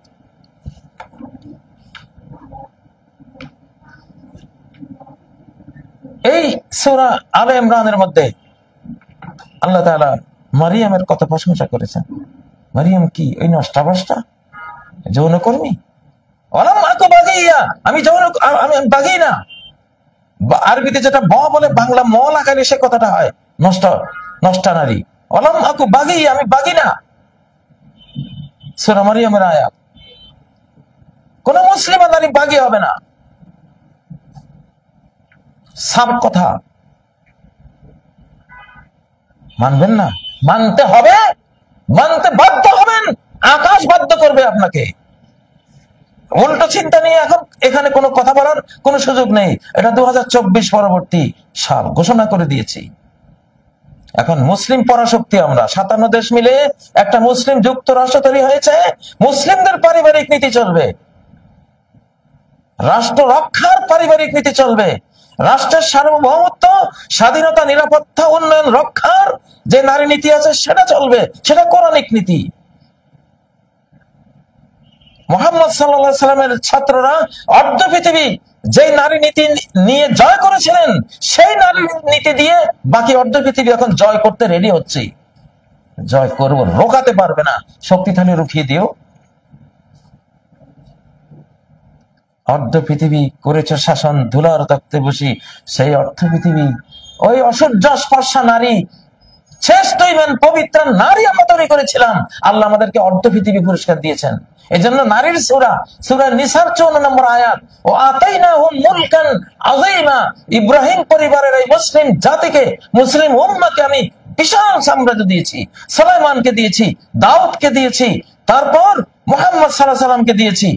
এই সূরা আলে ইমরানের মধ্যে আল্লাহ তাআলা মারিয়ামের কত প্রশংসা করেছেন। মারিয়াম কি ওই নষ্টাভষ্টা যৌনকর্মী? আমি বাগি না। আরবিতে যেটা ব বলে, বাংলা ম লাগালে সে কথাটা হয় নষ্টা নারী। অলাম আকু বাগি, আমি বাগি না। সূরা মারিয়ামের আয়াত। কোন মুসলিমা নারী বাগি হবে না। সাব কথা মানবেন না? মানতে হবে, মানতে বাধ্য হবেন। আকাশ বাধ্য করবে আপনাকে। উল্টো চিন্তা নিয়ে এখন এখানে কোনো কথা বলার কোনো সুযোগ নেই। এটা 2024 পরবর্তী সাল ঘোষণা করে দিয়েছি। এখন মুসলিম পরাশক্তি আমরা, 57 দেশ মিলে একটা মুসলিম যুক্তরাষ্ট্র তৈরি হয়েছে। মুসলিমদের পারিবারিক নীতি চলবে, রাষ্ট্র রক্ষার পারিবারিক নীতি চলবে, রাষ্ট্রের সার্বভৌমত্ব, স্বাধীনতা, নিরাপত্তা, উন্নয়ন রক্ষার যে নারী নীতি আছে সেটা চলবে, সেটা কোরআনিক নীতি। মুহাম্মদ সাল্লাল্লাহু আলাইহি সাল্লামের ছাত্ররা অর্ধ পৃথিবী যে নারী নীতি নিয়ে জয় করেছিলেন, সেই নারী নীতি দিয়ে বাকি অর্ধ পৃথিবী এখন জয় করতে রেডি হচ্ছে। জয় করব, রোকাতে পারবে না, শক্তিশালী রুখিয়ে দিও। অর্ধ পৃথিবী করেছ শাসন, ধুলার তক্তে বসি, সেই অর্ধ পৃথিবী ওই অসহ্য স্পর্শা নারী, শ্রেষ্ঠ ইমান পবিত্র নারী আমরা তৈরি করেছিলাম। আল্লাহ আমাদেরকে অর্ধ পৃথিবী পুরস্কার দিয়েছেন। এই জন্য নারীর সূরা, সূরা নিসার 54 নম্বর আয়াত, ও আতাইনাহুম মুলকান আযীমা, ইব্রাহিম পরিবারের এই মুসলিম জাতিকে, মুসলিম উম্মাহকে আমি বিশাল সাম্রাজ্য দিয়েছি। সুলাইমানকে দিয়েছি, দাউদকে দিয়েছি, তারপর মুহাম্মদ সাল্লাল্লাহু আলাইহি সাল্লামকে দিয়েছি।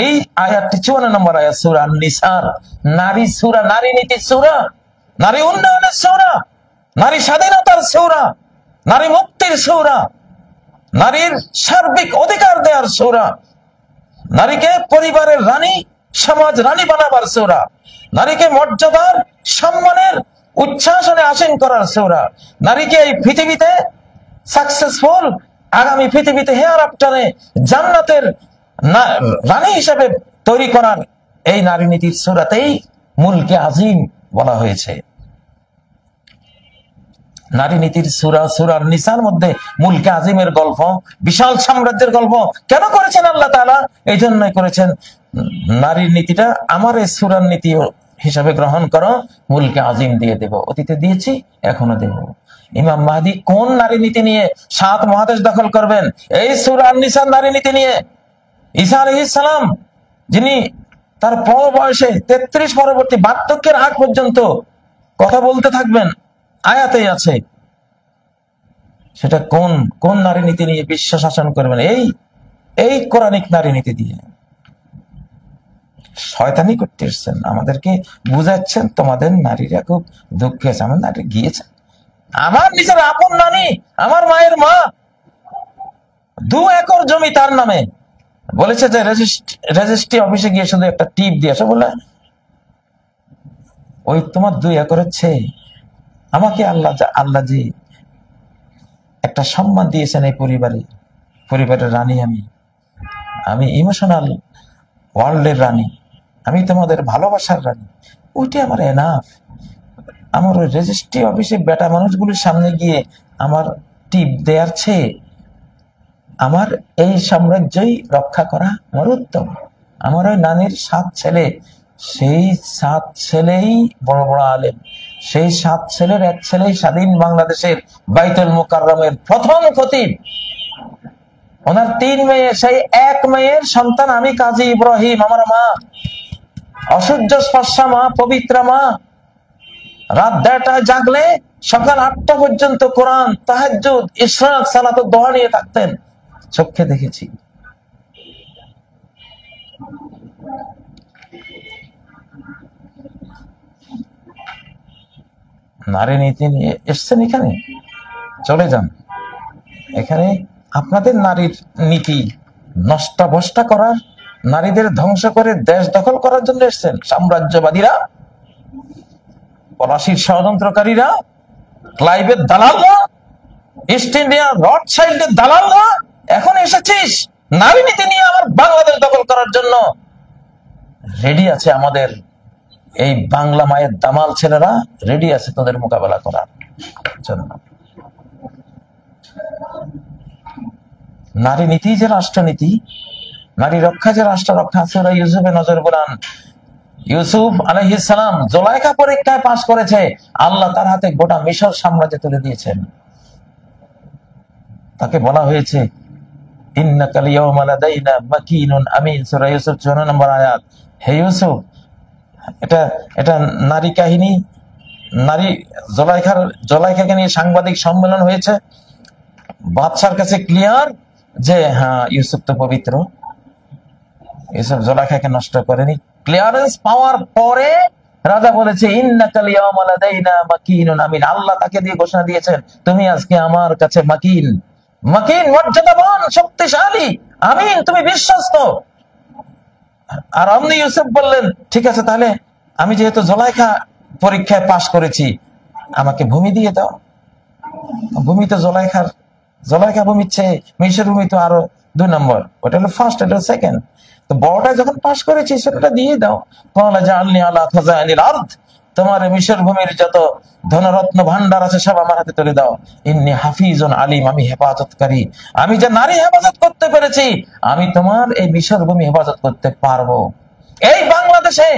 এই আয়াতটি 54 নম্বর আয়াত সূরা নিসার, নারী সূরা, নারী নীতির সূরা, নারী উন্নয়নের সূরা, নারী স্বাধীনতার সূরা, নারী মুক্তির সূরা, নারীর সার্বিক অধিকার দেওয়ার সূরা, নারীকে পরিবারের রানী, সমাজ রানী বানাবার সূরা, নারীকে মর্যাদার, সম্মানের উচ্ছ্বাসনে আসীন করার সূরা, নারীকে এই পৃথিবীতে সাকসেসফুল আগামী পৃথিবীতে হেয়ার আফটারে জান্নাতের রানী হিসেবে তৈরি করার এই নারী নীতির সূরাতেই মুলকে আজিম বলা হয়েছে। নারী নীতির সূরা, সূরা নিসার মধ্যে মুলকে আজিমের গল্প, বিশাল সাম্রাজ্যের গল্প কেন করেছেন আল্লাহ তাআলা? এই জন্যই করেছেন, নারীর নীতিটা আমার এই সূরার নীতি হিসাবে গ্রহণ করো, মুলকে আজিম দিয়ে দেব। অতীতে দিয়েছি, এখনো দেব। ইমাম মাহদী কোন নারী নীতি নিয়ে 7 মহাদেশ দখল করবেন? এই সূরা নিসার নারী নীতি নিয়ে। ঈসা আলাইহিস সালাম, যিনি তার বয়সে 33 পরবর্তী বার্ধক্যের আগ পর্যন্ত কথা বলতে থাকবেন, আয়াতেই আছে। সেটা কোন কোন নারী নীতি নিয়ে বিশ্ব শাসন করবেন? এই কোরআনিক নারী নীতি দিয়ে। শয়তানি করতে এসছেন, আমাদেরকে বুঝাচ্ছেন তোমাদের নারীরা খুব দুঃখে আছে। আমার নারী গিয়েছে, আমার নিজের আপন নানি, আমার মায়ের মা, 2 একর জমি তার নামে, বলেছে যে রেজিস্ট্রি অফিসে গিয়ে শুধু একটা টিপ দিয়ে আসো। বলে ওই তোমার 2 একরের চেয়ে আমাকে আল্লাহ যে একটা সম্মান দিয়েছেন এই পরিবারের রানী, আমি ইমোশনাল ওয়ার্ল্ডের রানী, আমি তোমাদের ভালোবাসার রানী, ওইটা আমার এনাফ। আমার ওই রেজিস্ট্রি অফিসে বেটা মানুষগুলির সামনে গিয়ে আমার টিপ দেওয়ার চেয়ে আমার এই সাম্রাজ্যই রক্ষা করা আমার উত্তম। আমার ওই নানির 7 ছেলে, সেই 7 ছেলেই বড় বড় আলেম, সেই 7 ছেলের এক ছেলেই স্বাধীন বাংলাদেশের বাইতুল মুকাররমের প্রথম খতিব। ওনার 3 মেয়ে, সেই এক মেয়ের সন্তান আমি কাজী ইব্রাহিম। আমার মা অসহ্য স্পর্শা মা, পবিত্রা মা, রাত 1:30টায় জাগলে সকাল 8টা পর্যন্ত কোরআন, তাহাজ্জুদ, ইশরাক, সালাত ও দোয়া নিয়ে থাকতেন, চোখে দেখেছি। নারী নীতি নিয়ে এসছেন, এখানে চলে যান। এখানে আপনাদের নারীর নীতি নষ্টাভষ্টা করার, নারীদের ধ্বংস করে দেশ দখল করার জন্য এসছেন সাম্রাজ্যবাদীরা, পলাশির ষড়যন্ত্রকারীরা, ক্লাইভের দালালরা, ইস্ট ইন্ডিয়া রথশাইল্ডের দালালরা। এখন এসেছিস নারী নীতি নিয়ে আমার বাংলাদেশ দখল করার জন্য। রেডি আছে আমাদের এই বাংলা মায়ের দামাল ছেলেরা, রেডি আছে তোদের মোকাবেলা করার জন্য। নারী নীতি যে রাষ্ট্রনীতি, নারী রক্ষা যে রাষ্ট্র রক্ষা, সূরা ইউসুফে নজর বুলান। ইউসুফ আলাইহিস সালাম জুলাইখা পরীক্ষায় পাশ করেছে, আল্লাহ তার হাতে গোটা মিশর সাম্রাজ্য তুলে দিয়েছেন। তাকে বলা হয়েছে ইন্নাকাল ইয়াওমা লাদাইনা মাকিনুন আমিন, সূরা ইউসুফ 54 নম্বর আয়াত। হে ইউসুফ, এটা নারী কাহিনী। নারী জুলাইখাকে নিয়ে সাংবাদিক সম্মেলন হয়েছে। বাদশার কাছে ক্লিয়ার যে হ্যাঁ, ইউসুফ তো পবিত্র, ইউসুফ জুলাইখাকে নষ্ট করেনি। ক্লিয়ারেন্স পাওয়ার পরে রাজা বলেছে ইন্নাকাল ইয়াওমা লাদাইনা মাকিনুন আমিন, আল্লাহ তাকে দিয়ে ঘোষণা দিয়েছেন তুমি আজকে আমার কাছে মাকিন, মর্যাদাবান, শক্তিশালী, আমিন, তুমি বিশ্বস্ত। আর অমনি ইউসুফ বললেন, ঠিক আছে, তাহলে আমি যেহেতু জুলাইখা পরীক্ষায় পাশ করেছি, আমাকে ভূমি দিয়ে দাও। ভূমি তো জুলাইখা ভূমির চেয়ে মিশর ভূমি তো আরো 2 নম্বর, ওটা হলো ফার্স্ট, এটা সেকেন্ড। তো বড়টা যখন পাশ করেছি সেটা দিয়ে দাও। তোমার মিশর ভূমির যত ধনরত্ন ভান্ডার আছে সব আমার হাতে তুলে দাও। ইন্নী হাফিজুন আলিম, আমি হেফাজতকারী। আমি যে নারী হেফাজত করতে পেরেছি, আমি তোমার এই মিশর ভূমি হেফাজত করতে পারবো। এই বাংলাদেশে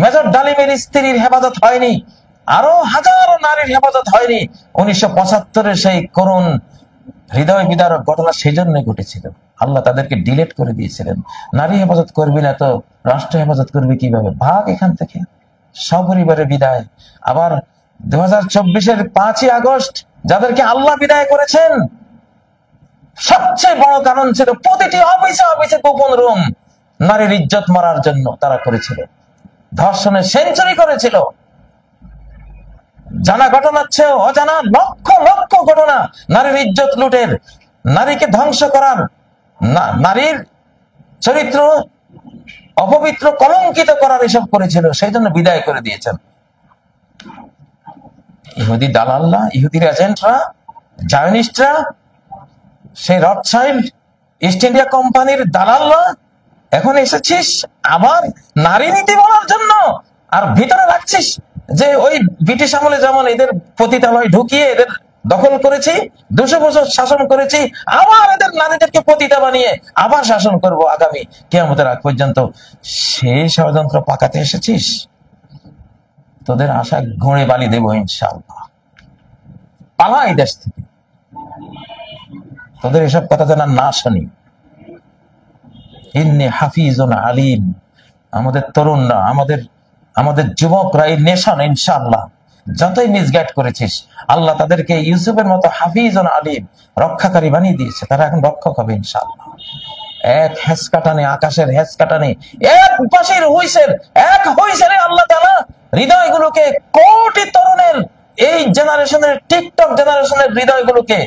মেজর ডালিমের স্ত্রীর হেফাজত হয়নি, আরো হাজারো নারীর হেফাজত হয়নি। 1975-এর সেই করুণ হৃদয় বিদারক ঘটনা সেই জন্য ঘটেছিল। আল্লাহ তাদেরকে ডিলেট করে দিয়েছিলেন। নারী হেফাজত করবি না তো রাষ্ট্র হেফাজত করবি কিভাবে? ভাগ এখান থেকে, সপরিবারে বিদায়। আবার 2024-এর 5ই আগস্ট যাদেরকে আল্লাহ বিদায় করেছেন, সবচেয়ে বড় কারণ ছিল প্রতিটি অফিসে অফিসে গোপন রুম নারীর ইজ্জত মারার জন্য তারা করেছিল। ধর্ষণের সেঞ্চুরি করেছিল। জানা ঘটনার চেয়েও অজানা লক্ষ লক্ষ ঘটনা নারীর ইজ্জত লুটের, নারীকে ধ্বংস করার, নারীর চরিত্র অপবিত্র কলঙ্কিত করার এসব করেছিল। সেই জন্য বিদায় করে দিয়েছেন। ইহুদি দালাল্লা, ইহুদির এজেন্টরা, জায়নিস্টরা, সেই রথশাইল্ড ইস্ট ইন্ডিয়া কোম্পানির দালাল্লা, এখন এসেছিস আবার নারী নীতি বলার জন্য। আর ভিতরে রাখছিস যে ওই ব্রিটিশ আমলে যেমন এদের পতিতালয় ঢুকিয়ে এদের দখল করেছি, 200 বছর শাসন করেছি, আবার এদের নারীদেরকে পতিতা বানিয়ে আবার শাসন করব আগামী কিয়ামতের আগ পর্যন্ত। সেই ষড়যন্ত্র পাকাতে এসেছিস। তোদের আশা ঘুরে বালি দেবো ইনশাআল্লাহ। পালাই দেশ থেকে, তোদের এসব কথা যেন না শুনি। ইন্নী হাফিজুন আলিম। আমাদের তরুণরা, আমাদের যুবকরা, এই নেশন ইনশাআল্লাহ যতই মিসগাইড করেছিস, আল্লাহ তাদেরকে ইউসুফের মতো হাফিজুন আলিম, রক্ষাকারী বানিয়ে দিয়েছে। তারা এখন রক্ষক হবে ইনশাআল্লাহ। এক হেঁচকাটানে, আকাশের হেঁচকাটানে, এক বাঁশির হুইসেল, এক হুইসেলে আল্লাহ তাআলা হৃদয়গুলোকে, কোটি তরুণের, এই জেনারেশনের, টিকটক জেনারেশনের হৃদয়গুলোকে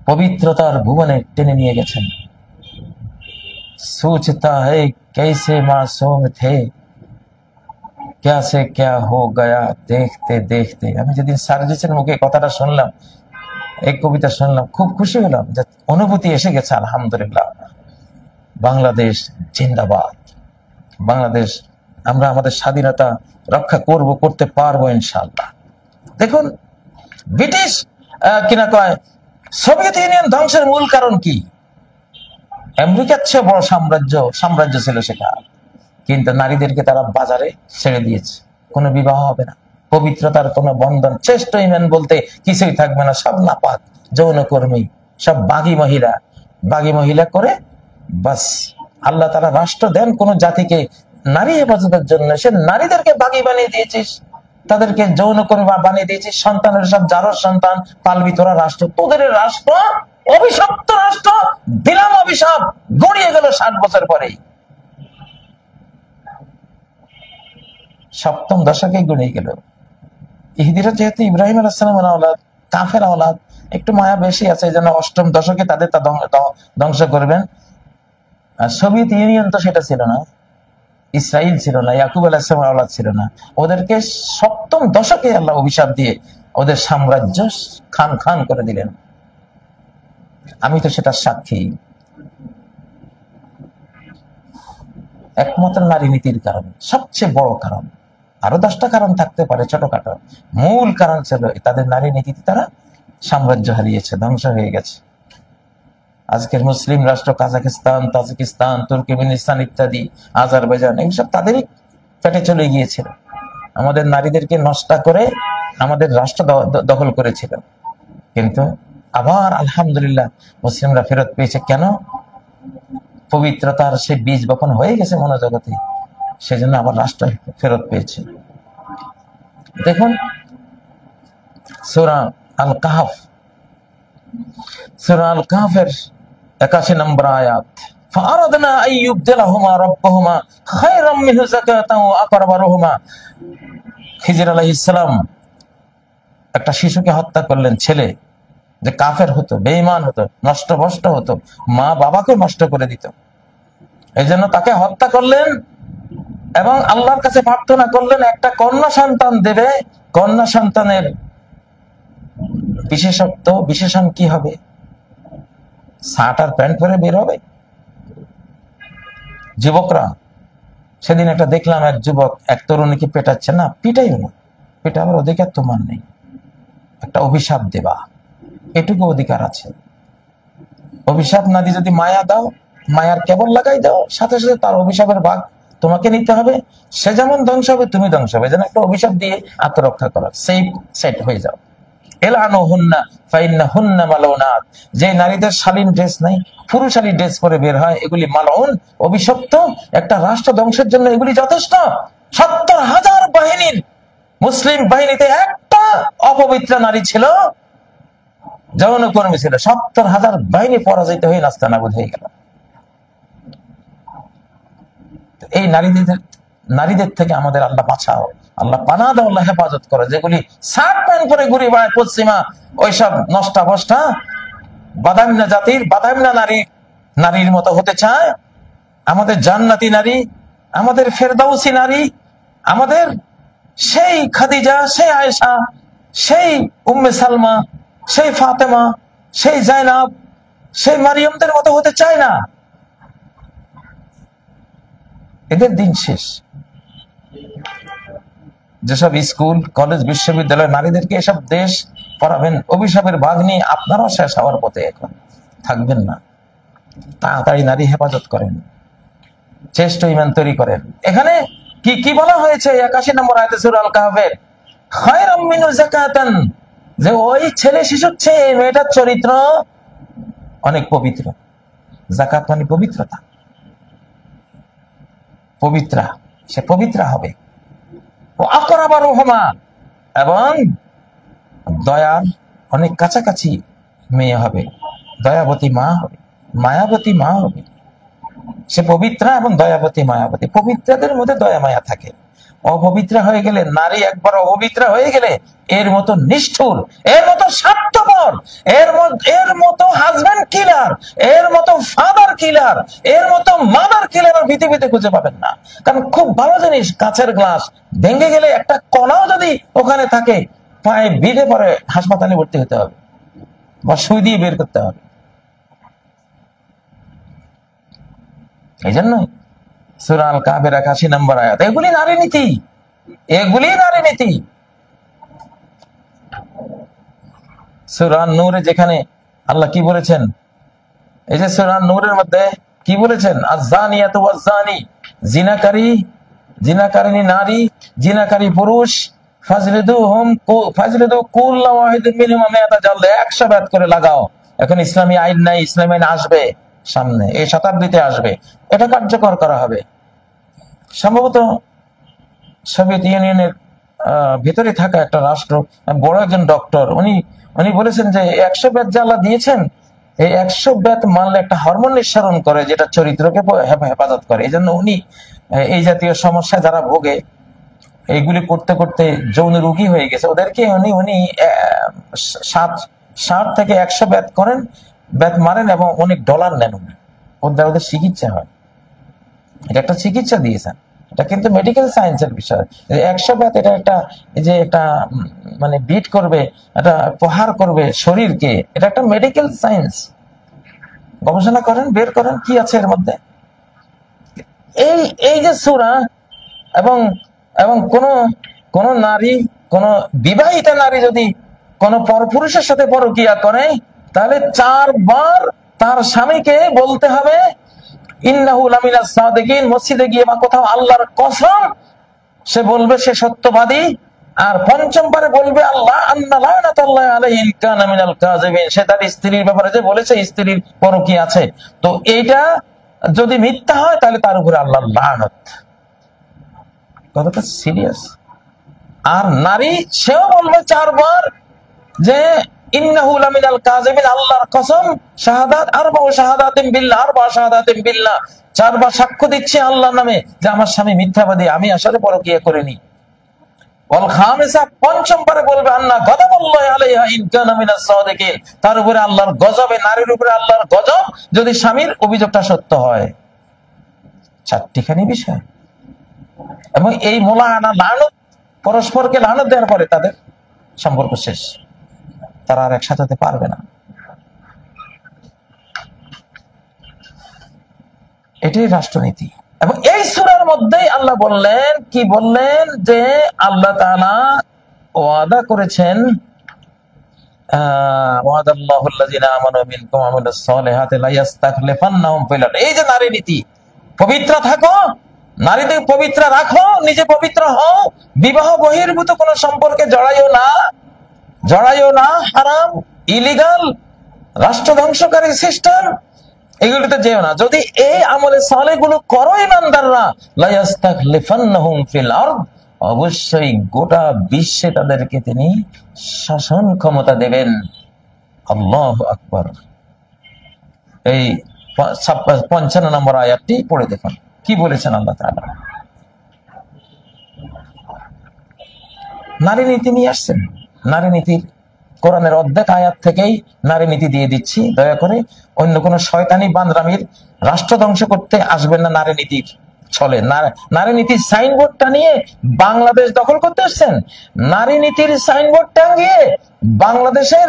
পবিত্রতার ভুবনে টেনে নিয়ে গেছেন। सोचता है कैसे मासूम थे, क्या से क्या हो गया देखते देखते। আমি যেদিন সার্জিসের মুখে কথাটা শুনলাম, এই কবিতা শুনলাম, খুব খুশি হলাম, যে অনুভূতি এসে গেছে। আলহামদুলিল্লাহ। বাংলাদেশ জিন্দাবাদ। বাংলাদেশ, আমরা আমাদের স্বাধীনতা রক্ষা করব, করতে পারবো ইনশাআল্লাহ। দেখুন, ব্রিটিশ কিনা কয় সোভিয়েত ইউনিয়ন ধ্বংসের মূল কারণ কি? আমেরিকার চেয়ে বড় সাম্রাজ্য ছিল সেটা, কিন্তু নারীদেরকে তারা বাজারে ছেড়ে দিয়েছে। কোনো বিবাহ হবে না, পবিত্রতার কোনো বন্ধন, শ্রেষ্ঠ ইমান বলতে কিছুই থাকবে না। সব নাপাক, যৌনকর্মী, সব বাগী মহিলা করে বাস। আল্লাহ তাআলা রাষ্ট্র দেন কোন জাতিকে নারী হেফাজতের জন্য, সে নারীদেরকে বাগী বানিয়ে দিয়েছিস, তাদেরকে যৌনকর্মী বানিয়ে দিয়েছিস। সন্তানের সব জারজ সন্তান পালবি তোরা। রাষ্ট্র, তোদের রাষ্ট্র অভিশপ্ত রাষ্ট্র, দিলাম অভিশাপ, গড়িয়ে গেল 60 বছর পরেই। 7ম দশকে গড়িয়ে গেল। ইহুদিরা যেহেতু ইব্রাহিম আলাইহিস সালামের আওলাদ, কাফের আওলাদ, একটু মায়া বেশি আছে, এই জন্য 8ম দশকে তাদের তা ধ্বংস করবেন। আর সোভিয়েত ইউনিয়ন তো সেটা ছিল না, ইসরায়েল ছিল না, ইয়াকুব আলাইহিস সালামের আওলাদ ছিল না। ওদেরকে 7ম দশকে আল্লাহ অভিশাপ দিয়ে ওদের সাম্রাজ্য খান খান করে দিলেন। আমি তো সেটা সাক্ষী। একমাত্র নারী নীতির কারণ, সবচেয়ে বড় কারণ। আরো 10টা কারণ থাকতে পারে ছোটখাটো, মূল কারণ ছিল তাদের নারী নীতিতে তারা সাম্রাজ্য হারিয়েছে, ধ্বংস হয়ে গেছে। আজকের মুসলিম রাষ্ট্র কাজাকিস্তান, তাজিকিস্তান, তুর্কমেনিস্তান ইত্যাদি, আজারবাইজান, এইসব তাদেরই পেটে চলে গিয়েছিল। আমাদের নারীদেরকে নষ্ট করে আমাদের রাষ্ট্র দখল করেছিল। কিন্তু আবার আলহামদুলিল্লাহ মুসলিমরা ফেরত পেয়েছে। কেন? পবিত্রতার সেই বীজ বপন হয়ে গেছে মনোজগতে, সেজন্য আবার রাষ্ট্র ফেরত পেয়েছে। দেখুন সূরা আল কাহফ, সূরা আল কাহফের 81 নম্বর আয়াত, ফারাদনা আইয়ুবদিলাহুমা রাব্বুহুমা খায়রাম মিনহু যাকাতান ওয়া আকরাবা রুহুমা। খিজির আলাইহিস সালাম একটা শিশুকে হত্যা করলেন, ছেলে যে কাফের হতো, বেঈমান হতো, নষ্টভ্রষ্ট হতো, মা বাবাকে নষ্ট করে দিত। এই জন্য তাকে হত্যা করলেন এবং আল্লাহর কাছে প্রার্থনা করলেন একটা কন্যা সন্তান দেবে। কন্যা সন্তানের বিশেষণ কি হবে? শার্ট আর প্যান্ট পরে বের হবে। যুবকরা, সেদিন একটা দেখলাম এক যুবক এক তরুণীকে পেটাচ্ছে, না পিটাইও না, পেটাবার অধিকার তোমার নেই, একটা অভিশাপ দেবা, এটুকু অধিকার আছে। অভিশাপ না দিয়ে যদি মায়া দাও, মায়ার কেবল লাগাই দাও, সাথে সাথে তার অভিশাপের ভাগ তোমাকে নিতে হবে। সে যেমন ধ্বংস হবে তুমি ধ্বংস হবে। যেন একটা অভিশাপ দিয়ে আত্মরক্ষা করা, সেট হয়ে যাও। যে নারীদের শালীন ড্রেস নাই, পুরুষালী ড্রেস পরে বের হয়, এগুলি মালউন, অভিশপ্ত। একটা রাষ্ট্র ধ্বংসের জন্য এগুলি যথেষ্ট। 70,000 বাহিনীর মুসলিম বাহিনীতে একটা অপবিত্র নারী ছিল, যৌনকর্মী ছিল। 70,000 বাহিনী পরাজিত হয়ে নাস্তানাবুদ হয়ে গেল। এই নারীদের থেকে আমাদের আল্লাহ বাঁচাও, আল্লাহ পানা দাও, আল্লাহ হেফাজত করে। যেগুলি শার্ট প্যান্ট পরে ঘুরে বেড়ায় পশ্চিমা ওইসব নষ্টা বষ্টা বাদামিনা জাতির বাদামিনা নারীর মতো হতে চায়। আমাদের জান্নাতি নারী, আমাদের ফেরদাউসি নারী, আমাদের সেই খাদিজা, সেই আয়েশা, সেই উম্মে সালমা, সেই ফাতেমা, সেই জাইনাব, সেই মারিয়মদের মতো হতে চায় না। এদের দিন শেষ। যেসব স্কুল কলেজ বিশ্ববিদ্যালয় নারীদেরকে এসব দেশ পড়াবেন, অভিশাপের ভাগ নিয়ে আপনারাও শেষ হওয়ার পথে এখন থাকবেন না। তাড়াতাড়ি নারী হেফাজত করেন, শ্রেষ্ঠ ঈমান তৈরি করেন। এখানে কি বলা হয়েছে 81 নম্বর আয়াতে সূরা আল কাহফের, খায়রাম মিনু যাকাতান, যে ওই ছেলে শিশুর চেয়ে মেয়েটার চরিত্র অনেক পবিত্র। যাকাত মানে পবিত্রতা, পবিত্রা, সে পবিত্র হবে। ও আকরাবা রুহমা, এবং দয়ার অনেক কাছাকাছি মেয়ে হবে, দয়াবতী মা হবে, মায়াবতী মা হবে। সে পবিত্রা এবং দয়াবতী মায়াবতী। পবিত্রদের মধ্যে দয়া মায়া থাকে। অপবিত্র হয়ে গেলে, নারী একবার অপবিত্র হয়ে গেলে এর মতো নিষ্ঠুর, এর মতো স্বার্থপর, এর মতো হাজবেন্ড কিলার, এর মতো ফাদার কিলার, এর মতো মাদার কিলার পৃথিবীতে খুঁজে পাবেন না। কারণ খুব ভালো জিনিস, কাঁচের গ্লাস ভেঙে গেলে একটা কণাও যদি ওখানে থাকে, পায়ে বিঁধে পরে হাসপাতালে ভর্তি হতে হবে বা সুই দিয়ে বের করতে হবে। এই জন্য সূরা আল কাহফের 81 নম্বর আয়াত, এগুলি নারী নীতি, এগুলি নারী নীতি। সূরা নূরে যেখানে আল্লাহ কি বলেছেন, এই যে সূরা নূরের মধ্যে কি বলেছেন, আয-যানিয়াতু ওয়াজ-যানি, জিনাকারিনী নারী, জিনাকারী পুরুষ, ফাজলিদু কুল্লা ওয়াহিদিন মিনহুমা মিআতা জালদা, 100 বেত করে লাগাও। এখন ইসলামী আইন নাই, ইসলামী আইন আসবে সামনে, এই শতাব্দীতে আসবে, এটা কার্যকর করা হবে। সম্ভবত সোভিয়েত ইউনিয়নের ভিতরে থাকা একটা রাষ্ট্র, বড় একজন ডক্টর, উনি বলেছেন যে 100 বেত যে আল্লাহ দিয়েছেন, এই 100 বেত মানলে একটা হরমোন নিঃসরণ করে, যেটা চরিত্রকে হেফাজত করে। এই জন্য উনি এই জাতীয় সমস্যায় যারা ভোগে, এইগুলি করতে করতে যৌন রোগী হয়ে গেছে, ওদেরকে উনি 60 থেকে 100 বেত করেন, বেত মারেন এবং অনেক ডলার নেন উনি, ওদের চিকিৎসা হয়। এটা একটা চিকিৎসা দিয়েছেন, এটা কিন্তু মেডিকেল সায়েন্সের বিষয়। 100 বেত এটা একটা মানে বিট করবে, এটা প্রহার করবে শরীরকে, এটা একটা মেডিকেল সায়েন্স। গবেষণা করেন, বের করেন কি আছে এর মধ্যে। এই যে সূরা, এবং কোন নারী, কোন বিবাহিতা নারী যদি কোন পরপুরুষের সাথে পরকিয়া করে, তাহলে 4 বার তার স্বামীকে বলতে হবে ইন্নাহু লামিনাস সাদিকিন, মসজিদে গিয়ে বা কোথাও আল্লাহর কসম সে বলবে সে সত্যবাদী। আর 5ম বারে বলবে আল্লাহ আন্না লানাতুল্লাহি আলাইহি ইন কানা মিনাল কাযিবিন, সে তার স্ত্রীর ব্যাপারে যে বলেছে স্ত্রীর পরকীয়া আছে, তো এইটা যদি মিথ্যা হয় তাহলে তার উপরে আল্লাহর লানত। কতটা সিরিয়াস। আর নারী সেও বলবে 4 বার যে ইন্নাহু লামিনাল কাযিবিন, আল্লাহর কসম, শাহাদাত আরবাউ শাহাদাতিন বিল্লাহ, 4 বার সাক্ষ্য দিচ্ছি আল্লাহর নামে যে আমার স্বামী মিথ্যাবাদী, আমি আসলে পরকীয়া করিনি। ওয়াল খামিসা, 5ম বারে বলবে আন্না গাদাবুল্লাহি আলাইহা ইন কানা মিনাস সাদিকিন, তার উপরে আল্লাহর গজবে, নারীর উপরে আল্লাহর গজব যদি স্বামীর অভিযোগটা সত্য হয়। চারটিখানি বিষয়। এবং এই মোলানা লানত, পরস্পরকে লানত দেওয়ার পরে তাদের সম্পর্ক শেষ, তারা আর একসাথে হতে পারবে না। এটাই রাষ্ট্রনীতি। এবং এই সূরার মধ্যেই আল্লাহ বললেন, কি বললেন, যে আল্লাহ তাআলা ওয়াদা করেছেন, এই যে নারী নীতি, পবিত্র থাকো, নারীদের পবিত্র রাখো, নিজে পবিত্র হও, বিবাহ বহির্ভূত কোন সম্পর্কে জড়াইও না, হারাম, ইলিগাল, রাষ্ট্র ধ্বংসকারী সিস্টেম, এগুলিতে যেও না। যদি এই আমলে সালেহ গুলো করো ইমানদাররা, লা ইস্তাখলিফান্নাহুম ফিল আরদ, অবশ্যই গোটা বিশ্বে তাদেরকে তিনি শাসন ক্ষমতা দেবেন। আল্লাহু আকবার। এই 55 নম্বর আয়াতটি পড়ে দেখুন কি বলেছেন আল্লাহ তাআলা। নারী নীতি নিয়ে আসছেন। নারী নীতির কোরআনের অর্ধেক আয়াত থেকেই নারী নীতি দিয়ে দিচ্ছি। দয়া করে অন্য কোন শয়তানি বান্দরামির রাষ্ট্র ধ্বংস করতে আসবেন না। নারী নীতির ছলে নারী নীতির সাইনবোর্ডটা নিয়ে বাংলাদেশ দখল করতে আসছেন। নারী নীতির সাইনবোর্ড টাঙিয়ে বাংলাদেশের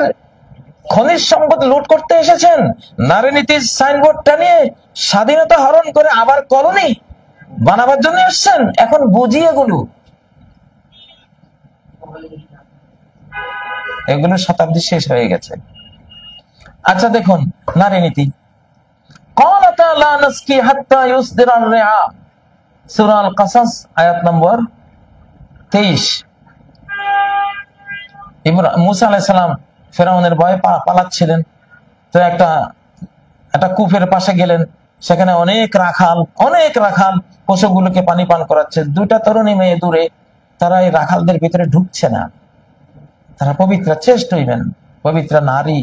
খনিজ সম্পদ লুট করতে এসেছেন। নারী নীতির সাইনবোর্ডটা নিয়ে স্বাধীনতা হরণ করে আবার কলোনি বানাবার জন্য এসেছেন। এখন বুঝি এগুলো শতাব্দী শেষ হয়ে গেছে। আচ্ছা দেখুন নারী নীতি, সূরা আল কাসাস আয়াত নম্বর 23। মুসা আলাইহিস সালাম ফেরাউনের ভয়ে পালাচ্ছিলেন, তো একটা কূপের পাশে গেলেন। সেখানে অনেক রাখাল পশুগুলোকে পানি পান করাচ্ছে। দুইটা তরুণী মেয়ে দূরে, তারা এই রাখালদের ভিতরে ঢুকছে না। তারা পবিত্র, চেষ্ট হইবেন, পবিত্র নারী,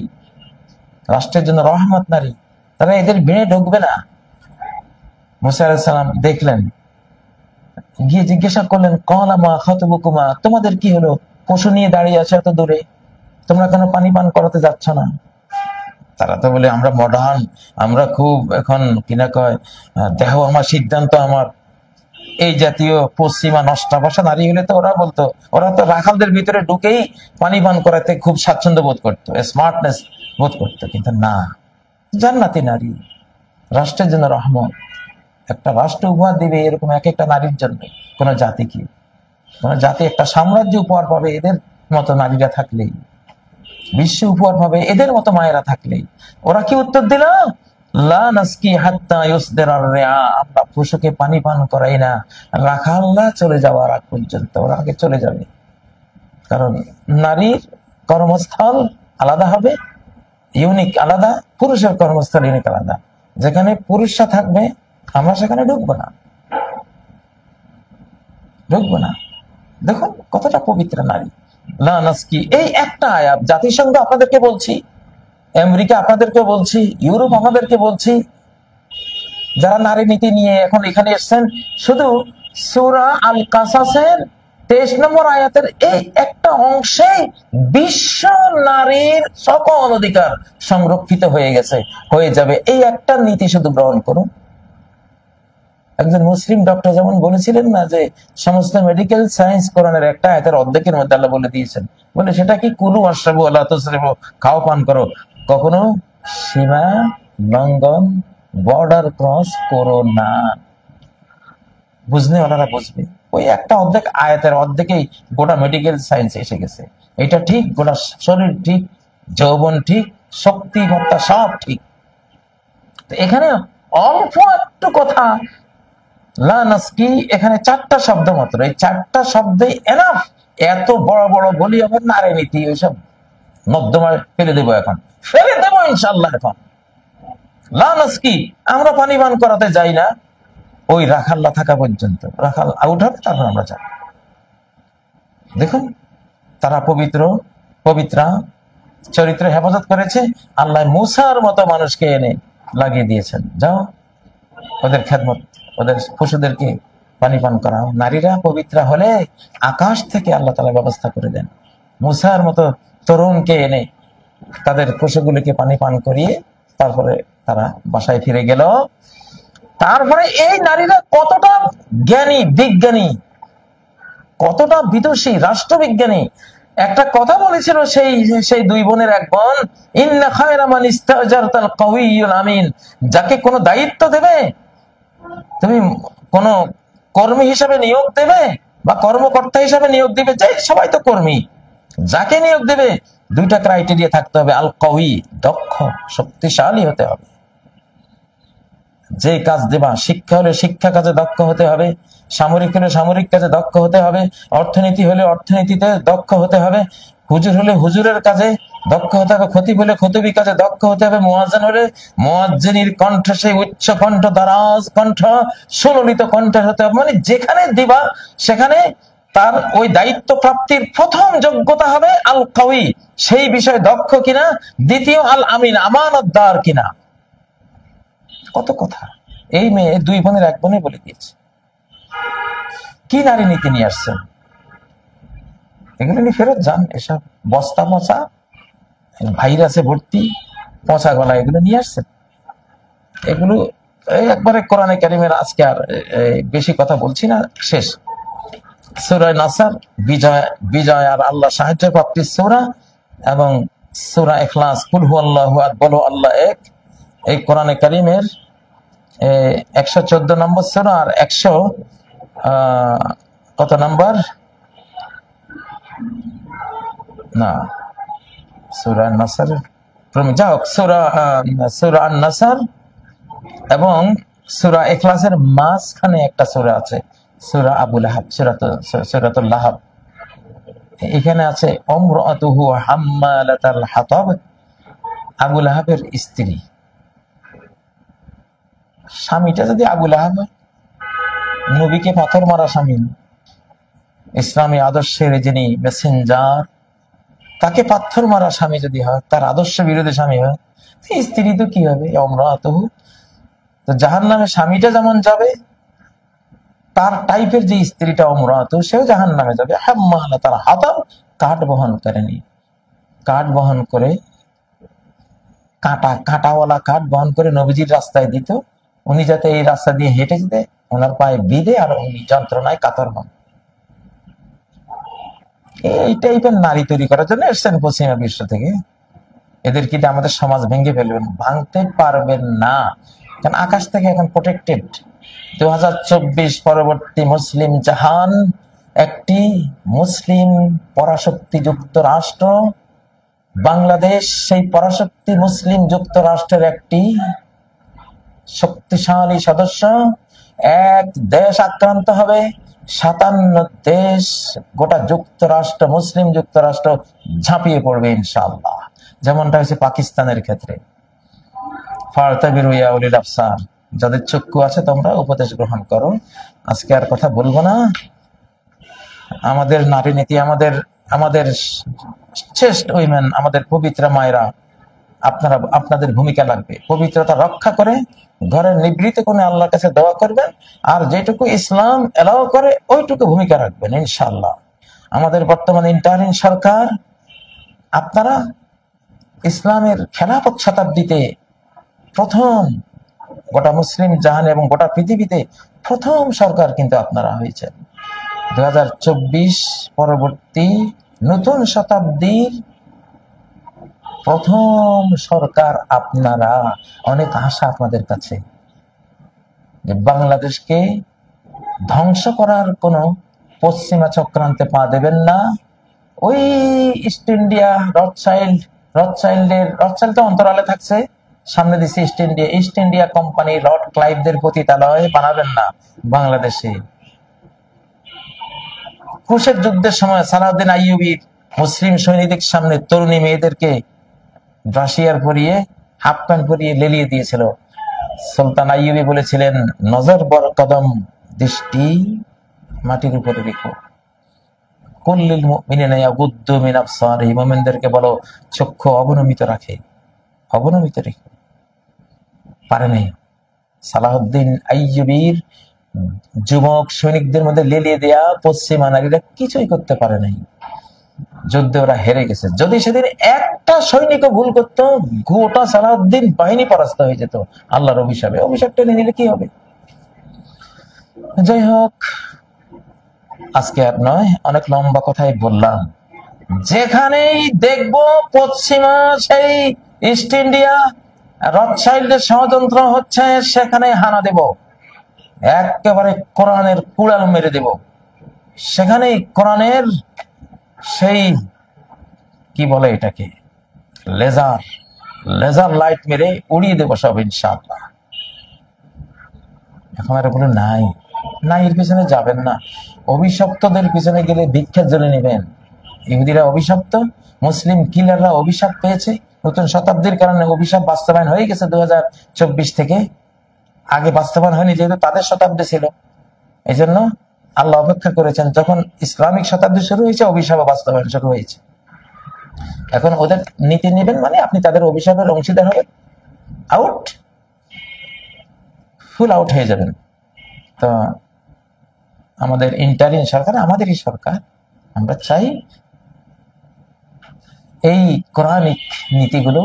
রাষ্ট্রের জন্য রহমত নারী, তারা এদের ভিড়ে ঢুকবে না। মুসা আলাইহিস সালাম দেখলেন, গিয়ে জিজ্ঞাসা করলেন, ক্বালা মা খাতুবুকুমা, তোমাদের কি হলো? পশু নিয়ে দাঁড়িয়ে আছে এত দূরে, তোমরা কেন পানি পান করাতে যাচ্ছ না? তারা তো বলে, আমরা মডার্ন, আমরা খুব এখন কিনা কয় দেহ আমার, সিদ্ধান্ত আমার। এই জাতীয় পশ্চিমা নষ্টা ভাষা নারী হলে তো ওরা বলতো, ওরা তো রাখালদের ভিতরে ঢুকেই পানি পান করাতে খুব স্বাচ্ছন্দ্য বোধ করতো, স্মার্টনেস বোধ করতো। কিন্তু না, জান্নাতি নারী, রাষ্ট্রের জন্য রহমত। একটা রাষ্ট্র উপহার দিবে এরকম এক একটা নারীর জন্য। কোন জাতি একটা সাম্রাজ্য উপহার পাবে এদের মতো নারীরা থাকলেই, বিশ্ব উপহার পাবে এদের মতো মায়েরা থাকলেই। ওরা কি উত্তর দিল? লা নাসকি হাত্তা ইউসদিরার রিআ, আমরা পশুকে পানি পান করাই না রাখালরা চলে যাওয়ার আগ পর্যন্ত। ওরা আগে চলে যাবে, কারণ নারীর কর্মস্থল আলাদা হবে, ইউনিক আলাদা, পুরুষের কর্মস্থল ইউনিক আলাদা। যেখানে পুরুষরা থাকবে আমরা সেখানে ঢুকবো না। দেখুন কতটা পবিত্র নারী। লা নাসকি, এই একটা আয়াত জাতিসংঘ আপনাদেরকে বলছি, আমেরিকা আপনাদেরকে বলছি, ইউরোপ আপনাদেরকে বলছি, যারা নারী নীতি নিয়ে এখন এখানে এসেছেন, শুধু সূরা আল কাসাসের 23 নম্বর আয়াতের এই একটা অংশে বিশ্ব নারীর সকল অধিকার সংরক্ষিত হয়ে যাবে। এই একটা নীতি শুধু গ্রহণ করুন। একজন মুসলিম ডক্টর যেমন বলেছিলেন না, যে সমস্ত মেডিকেল সায়েন্স কোরআনের একটা আয়াতের অর্ধেকের মধ্যে আল্লাহ বলে দিয়েছেন, বলে সেটা কি কুলু ওয়াশরাবু ওয়ালা তুসরিফু, খাও পান করো, কখনো সীমা লঙ্ঘন, বর্ডার ক্রস করো না। বুঝলে ওনারা বুঝবে। ওই একটা অর্ধেক আয়াতের অর্ধেকেই গোটা মেডিকেল সায়েন্স এসে গেছে। এটা ঠিক, গোটা শরীর ঠিক, যৌবন ঠিক, শক্তিমত্তা সব ঠিক। এখানে অল্প একটু কথা, লা নাসকি, এখানে 4টা শব্দ মাত্র, এই 4টা শব্দে এনাফ। এত বড় বড় বলি হবে নারী নীতি, ওইসব নর্দমায় ফেলে দেবো, এখন ফেলে দেবো ইনশাল্লাহ। এখন লা নাসকি, আমরা পানি পান করাতে যাই না, ওই রাখাল্লা থাকা পর্যন্ত। রাখাল আউট হবে, তারপর আমরা যাই। দেখুন তারা পবিত্রা চরিত্র হেফাজত করেছে। আল্লাহ মুসার মতো মানুষকে এনে লাগিয়ে দিয়েছেন, যাও ওদের খেদমত, ওদের পশুদেরকে পানি পান করাও। নারীরা পবিত্র হলে আকাশ থেকে আল্লাহ তাআলা ব্যবস্থা করে দেন। মুসার মতো তরুণকে এনে তাদের পশুগুলিকে পানি পান করিয়ে তারপরে তারা বাসায় ফিরে গেল। তারপরে এই নারীরা কতটা জ্ঞানী, বিজ্ঞানী, কতটা বিদুষী, রাষ্ট্রবিজ্ঞানী। একটা কথা বলেছিল সেই সেই দুই বোনের এক বোন, ইন্না খায়রা মান ইস্তাজারতাল কাউইয়ুল আমিন, যাকে কোনো দায়িত্ব দেবে, তুমি কোন কর্মী হিসাবে নিয়োগ দেবে বা কর্মকর্তা হিসাবে নিয়োগ দিবে, যে সবাই তো কর্মী, যাকে নিয়োগ দেবে দুইটা ক্রাইটেরিয়া থাকতে হবে। আল কাউই, দক্ষ, শক্তিশালী হতে হবে। যে কাজ দেবা, শিক্ষা হলে শিক্ষা কাজে দক্ষ হতে হবে, সামরিক হলে সামরিক কাজে দক্ষ হতে হবে, অর্থনীতি হলে অর্থনীতিতে দক্ষ হতে হবে, হুজুর হলে হুজুরের কাজে দক্ষ হতে হবে, খতিব হলে খতিবি কাজে দক্ষ হতে হবে, মুয়াজ্জিন হলে মুয়াজ্জিনের কণ্ঠ সেই উচ্চ কণ্ঠ, দারাজ কণ্ঠ, সুললিত কণ্ঠ হতে হবে। মানে যেখানে দিবা সেখানে তার ওই দায়িত্ব প্রাপ্তির প্রথম যোগ্যতা হবে আল কাউই, সেই বিষয়ে দক্ষ কিনা। দ্বিতীয় আল আমিন, আমানতদার কিনা। কত কথা এই মেয়ে দুই বোনের এক বোনে বলে দিয়েছে। কি নারী নীতি নিয়ে আসছেন, এগুলো নিয়ে ফেরত যান। এসব বস্তা পচা, ভাইরাসে ভর্তি পচা গলা এগুলো নিয়ে আসছেন। এগুলো একবারে কোরআনে কারিমের, আজকে আর বেশি কথা বলছি না, শেষ। সূরা নাসর, বিজয়, বিজয় আর আল্লাহ সাহায্য প্রাপ্তির সূরা, এবং সূরা ইখলাস, কুল হুয়াল্লাহু আহাদ, বলো আল্লাহ এক। এই কোরআনে কারিমের 114 নম্বর সূরা আর 100 কত নম্বর না, সূরা নাসর যাও, সূরা আন-নাসর এবং সূরা ইখলাসের মাঝখানে একটা সূরা আছে, সূরা আবু লাহাব, সূরাতুল লাহাব। এখানে আছে ইমরাতুহু হাম্মালাতাল হাতাব, আবু লাহাবের স্ত্রী। স্বামীটা যদি আবু লাহাব, নবীকে পাথর মারা স্বামী, ইসলামী আদর্শের যিনি মেসেঞ্জার, তাকে পাথর মারা স্বামী যদি হয়, তার আদর্শ বিরোধী স্বামী হয়, স্ত্রী তো কি হবে? ইমরাতুহু। তো জাহান্নামে স্বামীটা যেমন যাবে, তার টাইপের যে স্ত্রীটা ইমরাতু, সেও জাহান্নামে যাবে। হাম্মালাতাল হাতাব, কাঠ বহন করেনি, কাঠ বহন করে, কাঁটাওয়ালা কাঠ বহন করে নবীজির রাস্তায় দিত, উনি যাতে এই রাস্তা দিয়ে হেঁটে যেতে ওনার পায়ে বিঁধে, আর উনি যন্ত্রণায় কাতর হন। এই টাইপের নারী তৈরি করার জন্য এসছেন পশ্চিমা বিশ্ব থেকে। এদের কি আমাদের সমাজ ভেঙে ফেলবেন? ভাঙতে পারবেন না, কারণ আকাশ থেকে এখন প্রোটেক্টেড। 2024 পরবর্তী মুসলিম জাহান একটি মুসলিম পরাশক্তি যুক্তরাষ্ট্র, বাংলাদেশ সেই পরাশক্তি মুসলিম যুক্তরাষ্ট্রের একটি শক্তিশালী সদস্য। এক দেশ আক্রান্ত হবে, 57 দেশ, গোটা যুক্তরাষ্ট্র, মুসলিম যুক্তরাষ্ট্র ঝাঁপিয়ে পড়বে ইনশাআল্লাহ, যেমনটা হয়েছে পাকিস্তানের ক্ষেত্রে। ফারতাবিরু ইয়া উলিল আবসার, যাদের চক্ষু আছে তোমরা উপদেশ গ্রহণ করো। আজকে আর কথা বলবো না। আমাদের নারী নীতি, আমাদের শ্রেষ্ঠ উইমেন, আমাদের পবিত্র মায়েরা, আপনাদের ভূমিকা লাগবে। পবিত্রতা রক্ষা করে ঘরের নিবৃত্ত কোণে আল্লাহর কাছে দোয়া করবেন, আর যেটুকু ইসলাম এলাও করে ওইটুকু ভূমিকা রাখবেন ইনশাআল্লাহ। আমাদের বর্তমান ইন্টারিম সরকার, আপনারা ইসলামের খেলাফত শতাব্দীতে প্রথম, গোটা মুসলিম জাহান এবং গোটা পৃথিবীতে প্রথম সরকার কিন্তু আপনারা হয়েছেন। 2024 পরবর্তী নতুন শতাব্দীর প্রথম সরকার আপনারা। অনেক আশা আপনাদের কাছে, যে বাংলাদেশকে ধ্বংস করার কোন পশ্চিমা চক্রান্তে পা দেবেন না। ওই ইস্ট ইন্ডিয়া রথচাইল্ড তো অন্তরালে থাকছে, সামনে দিচ্ছে ইস্ট ইন্ডিয়া কোম্পানি, লর্ড ক্লাইভদের পতিতালয় বানাবেন না বাংলাদেশে। ক্রুশের যুদ্ধের সময় সালাউদ্দিন আইয়ুবী মুসলিম সৈনিকদের সামনে তরুণী মেয়েদেরকে ব্রাশিয়ার পরিয়ে, হাফ প্যান্ট পরিয়ে লেলিয়ে দিয়েছিল। সুলতান আইয়ুবী বলেছিলেন, নজর বর কদম, দৃষ্টি মাটির উপরে রেখো। কুল্লিল মুমিনিনা ইয়াগুদ্দু মিন আবসারিহিম, মুমিনদেরকে বলো চক্ষু অবনমিত রেখো। পারে নাই। সালাউদ্দিন আইয়ুবীর যুবক সৈনিকদের মধ্যে লেলিয়ে দেয়া পশ্চিমা নারীরা কিছুই করতে পারে নাই। যুদ্ধে ওরা হেরে গেছে। যদি সেদিন একটা সৈনিকও ভুল করতো, গোটা সালাউদ্দিন বাহিনী পরাস্ত হয়ে যেত আল্লাহর অভিশাপে। অভিশাপ টেনে নিলে কি হবে? যাই হোক, আজকে আর নয়, অনেক লম্বা কথাই বললাম। যেখানেই দেখব পশ্চিমা সেই ইস্ট ইন্ডিয়া রথসাইল্ডের ষড়যন্ত্র হচ্ছে, সেখানে হানা দেব, একেবারে কোরআনের কুড়াল মেরে দেব। সেখানেই কোরআনের সেই কি বলে এটাকে, লেজার লেজার লাইট মেরে উড়িয়ে দেবো সব, ইনশাআল্লাহ। এখন আর বলে নাই নাই, এর পিছনে যাবেন না। অভিশপ্তদের পিছনে গেলে ভিক্ষার জন্য নেবেন। ইহুদিরা অভিশপ্ত, মুসলিম কিলাররা অভিশাপ পেয়েছে। নতুন শতাব্দীর কারণে অভিশাপ বাস্তবায়ন হয়ে গেছে 2024 থেকে, আগে বাস্তবায়ন হয়নি যেহেতু তাদের শতাব্দী ছিল। এই জন্য আল্লাহ অপেক্ষা করেছেন, যখন ইসলামিক শতাব্দী শুরু হয়েছে অভিশাপ বাস্তবায়ন শুরু হয়েছে। এখন ওদের নীতি নেবেন মানে আপনি তাদের অভিশাপের অংশীদার হবেন, আউট, ফুল আউট হয়ে যাবেন। তো আমাদের ইন্টারিম সরকার, আমাদেরই সরকার, আমরা চাই এই কোরআনিক নীতিগুলো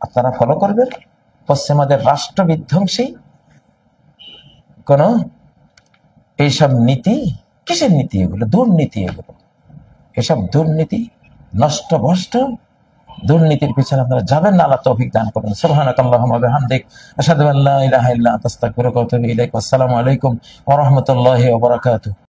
আপনারা ফলো করবেন। পশ্চিমাদের রাষ্ট্র বিধ্বংসী কোন এইসব নীতি, কিসের নীতি এগুলো? দুর্নীতি এগুলো, এসব দুর্নীতি, নষ্ট ভ্রষ্ট দুর্নীতির পিছনে আপনারা যাবেন না। আল্লাহ তৌফিক দান করুন। সুবহানাকাল্লাহুম্মা ওয়া বিহামদিক, আশহাদু আল্লা ইলাহা ইল্লা আনতা, আস্তাগফিরুকা ওয়া আতুবু ইলাইক। আসসালামু আলাইকুম ওয়া রাহমাতুল্লাহি ওয়া বারাকাতুহু।